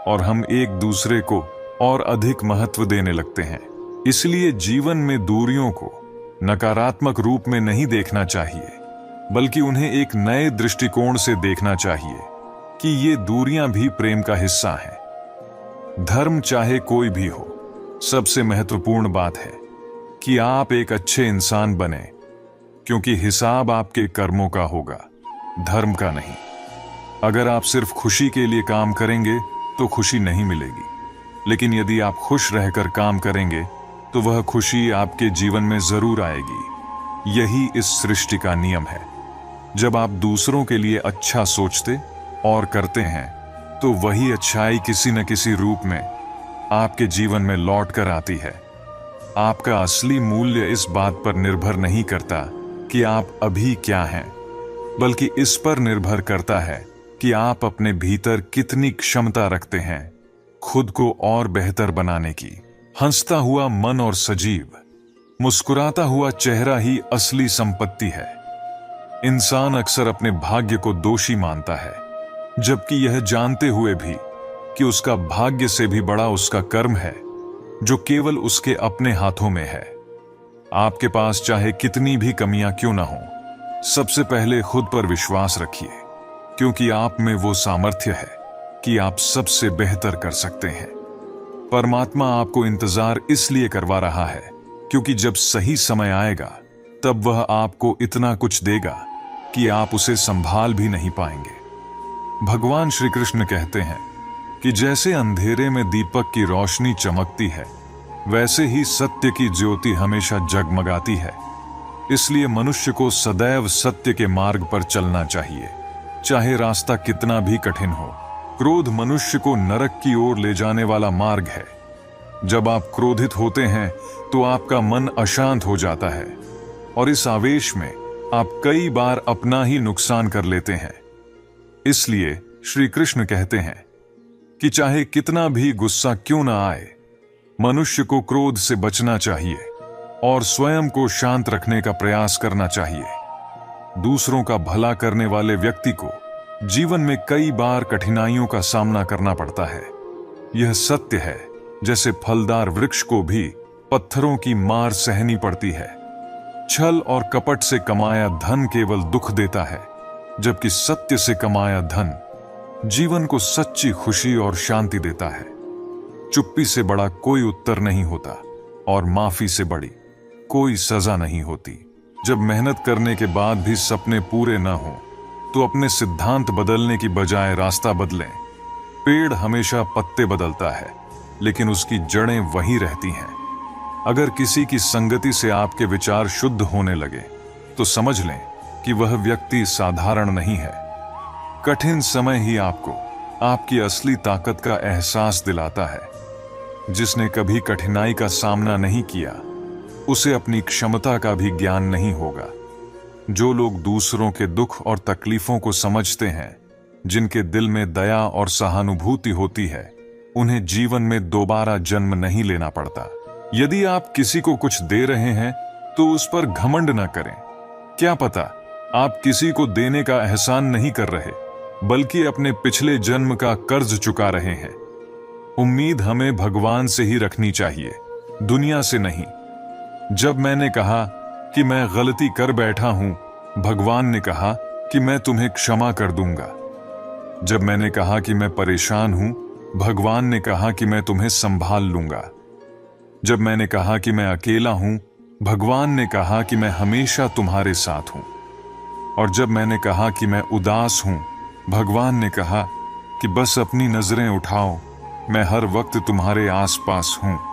और हम एक दूसरे को और अधिक महत्व देने लगते हैं। इसलिए जीवन में दूरियों को नकारात्मक रूप में नहीं देखना चाहिए, बल्कि उन्हें एक नए दृष्टिकोण से देखना चाहिए कि ये दूरियां भी प्रेम का हिस्सा हैं। धर्म चाहे कोई भी हो, सबसे महत्वपूर्ण बात है कि आप एक अच्छे इंसान बने, क्योंकि हिसाब आपके कर्मों का होगा, धर्म का नहीं। अगर आप सिर्फ खुशी के लिए काम करेंगे तो खुशी नहीं मिलेगी, लेकिन यदि आप खुश रहकर काम करेंगे तो वह खुशी आपके जीवन में जरूर आएगी। यही इस सृष्टि का नियम है। जब आप दूसरों के लिए अच्छा सोचते और करते हैं, तो वही अच्छाई किसी न किसी रूप में आपके जीवन में लौट कर आती है। आपका असली मूल्य इस बात पर निर्भर नहीं करता कि आप अभी क्या हैं, बल्कि इस पर निर्भर करता है कि आप अपने भीतर कितनी क्षमता रखते हैं खुद को और बेहतर बनाने की। हंसता हुआ मन और सजीव, मुस्कुराता हुआ चेहरा ही असली संपत्ति है। इंसान अक्सर अपने भाग्य को दोषी मानता है, जबकि यह जानते हुए भी कि उसका भाग्य से भी बड़ा उसका कर्म है, जो केवल उसके अपने हाथों में है। आपके पास चाहे कितनी भी कमियां क्यों ना हो, सबसे पहले खुद पर विश्वास रखिए, क्योंकि आप में वो सामर्थ्य है कि आप सबसे बेहतर कर सकते हैं। परमात्मा आपको इंतजार इसलिए करवा रहा है क्योंकि जब सही समय आएगा तब वह आपको इतना कुछ देगा कि आप उसे संभाल भी नहीं पाएंगे। भगवान श्री कृष्ण कहते हैं कि जैसे अंधेरे में दीपक की रोशनी चमकती है, वैसे ही सत्य की ज्योति हमेशा जगमगाती है। इसलिए मनुष्य को सदैव सत्य के मार्ग पर चलना चाहिए, चाहे रास्ता कितना भी कठिन हो। क्रोध मनुष्य को नरक की ओर ले जाने वाला मार्ग है। जब आप क्रोधित होते हैं तो आपका मन अशांत हो जाता है और इस आवेश में आप कई बार अपना ही नुकसान कर लेते हैं। इसलिए श्री कृष्ण कहते हैं कि चाहे कितना भी गुस्सा क्यों ना आए, मनुष्य को क्रोध से बचना चाहिए और स्वयं को शांत रखने का प्रयास करना चाहिए। दूसरों का भला करने वाले व्यक्ति को जीवन में कई बार कठिनाइयों का सामना करना पड़ता है। यह सत्य है, जैसे फलदार वृक्ष को भी पत्थरों की मार सहनी पड़ती है। छल और कपट से कमाया धन केवल दुख देता है, जबकि सत्य से कमाया धन जीवन को सच्ची खुशी और शांति देता है। चुप्पी से बड़ा कोई उत्तर नहीं होता और माफी से बड़ी कोई सजा नहीं होती। जब मेहनत करने के बाद भी सपने पूरे न हो तो अपने सिद्धांत बदलने की बजाय रास्ता बदलें। पेड़ हमेशा पत्ते बदलता है, लेकिन उसकी जड़ें वही रहती हैं। अगर किसी की संगति से आपके विचार शुद्ध होने लगे तो समझ लें कि वह व्यक्ति साधारण नहीं है। कठिन समय ही आपको आपकी असली ताकत का एहसास दिलाता है। जिसने कभी कठिनाई का सामना नहीं किया, उसे अपनी क्षमता का भी ज्ञान नहीं होगा। जो लोग दूसरों के दुख और तकलीफों को समझते हैं, जिनके दिल में दया और सहानुभूति होती है, उन्हें जीवन में दोबारा जन्म नहीं लेना पड़ता। यदि आप किसी को कुछ दे रहे हैं तो उस पर घमंड न करें। क्या पता आप किसी को देने का एहसान नहीं कर रहे, बल्कि अपने पिछले जन्म का कर्ज चुका रहे हैं। उम्मीद हमें भगवान से ही रखनी चाहिए, दुनिया से नहीं। जब मैंने कहा कि मैं गलती कर बैठा हूं, भगवान ने कहा कि मैं तुम्हें क्षमा कर दूंगा। जब मैंने कहा कि मैं परेशान हूं, भगवान ने कहा कि मैं तुम्हें संभाल लूंगा। जब मैंने कहा कि मैं अकेला हूं, भगवान ने कहा कि मैं हमेशा तुम्हारे साथ हूं। और जब मैंने कहा कि मैं उदास हूं, भगवान ने कहा कि बस अपनी नजरें उठाओ, मैं हर वक्त तुम्हारे आसपास हूं।